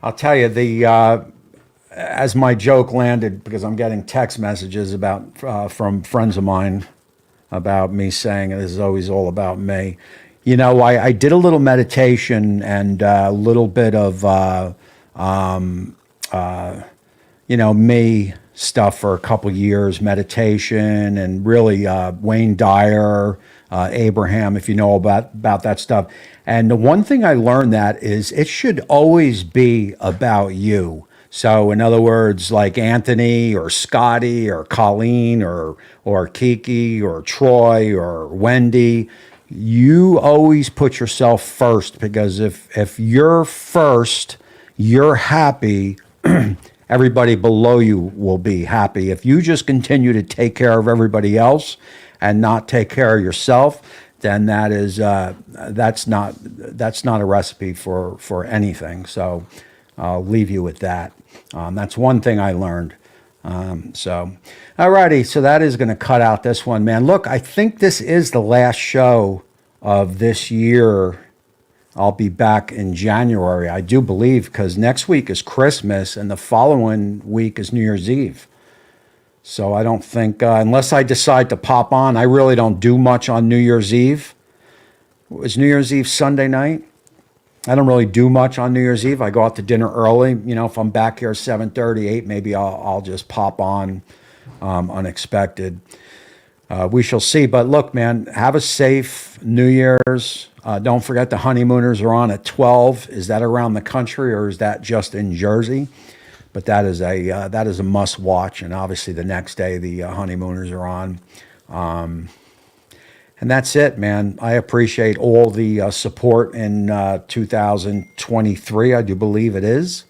I'll tell you, as my joke landed, because I'm getting text messages from friends of mine about me saying this is always all about me. I did a little meditation and a little bit of me stuff for a couple years, meditation, and really Wayne Dyer, Abraham, if you know about that stuff. And the one thing I learned that is it should always be about you. So in other words, like Anthony or Scotty or Colleen or Kiki or Troy or Wendy, you always put yourself first, because if you're first, you're happy, everybody below you will be happy. If you just continue to take care of everybody else and not take care of yourself, then that's not a recipe for anything. So I'll leave you with that. That's one thing I learned. Alrighty, so that is going to cut out this one, man. Look, I think this is the last show of this year. I'll be back in January, I do believe, because next week is Christmas and the following week is New Year's Eve. So I don't think, unless I decide to pop on, I really don't do much on New Year's Eve. Is New Year's Eve Sunday night? I don't really do much on New Year's Eve. I go out to dinner early. If I'm back here 7:30, 8, maybe I'll just pop on unexpected. We shall see. But look, man, have a safe New Year's. Don't forget the honeymooners are on at 12. Is that around the country or is that just in Jersey? But that is a must watch. And obviously the next day the honeymooners are on. And that's it, man. I appreciate all the support in 2023. I do believe it is.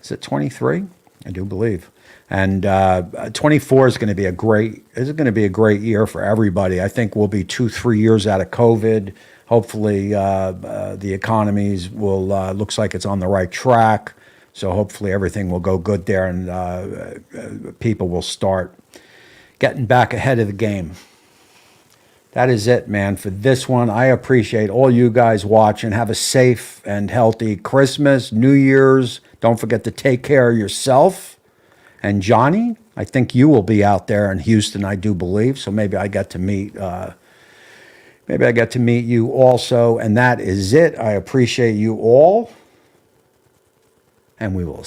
Is it 23? I do believe. And 24 is going to be a great. Is going to be a great year for everybody. I think we'll be 2-3 years out of COVID. Hopefully, the economies will looks like it's on the right track. So hopefully everything will go good there, and people will start getting back ahead of the game. That is it, man, for this one. I appreciate all you guys watching. Have a safe and healthy Christmas, New Year's. Don't forget to take care of yourself. And Johnny, I think you will be out there in Houston, I do believe. So maybe I get to meet you also. And that is it. I appreciate you all. And we will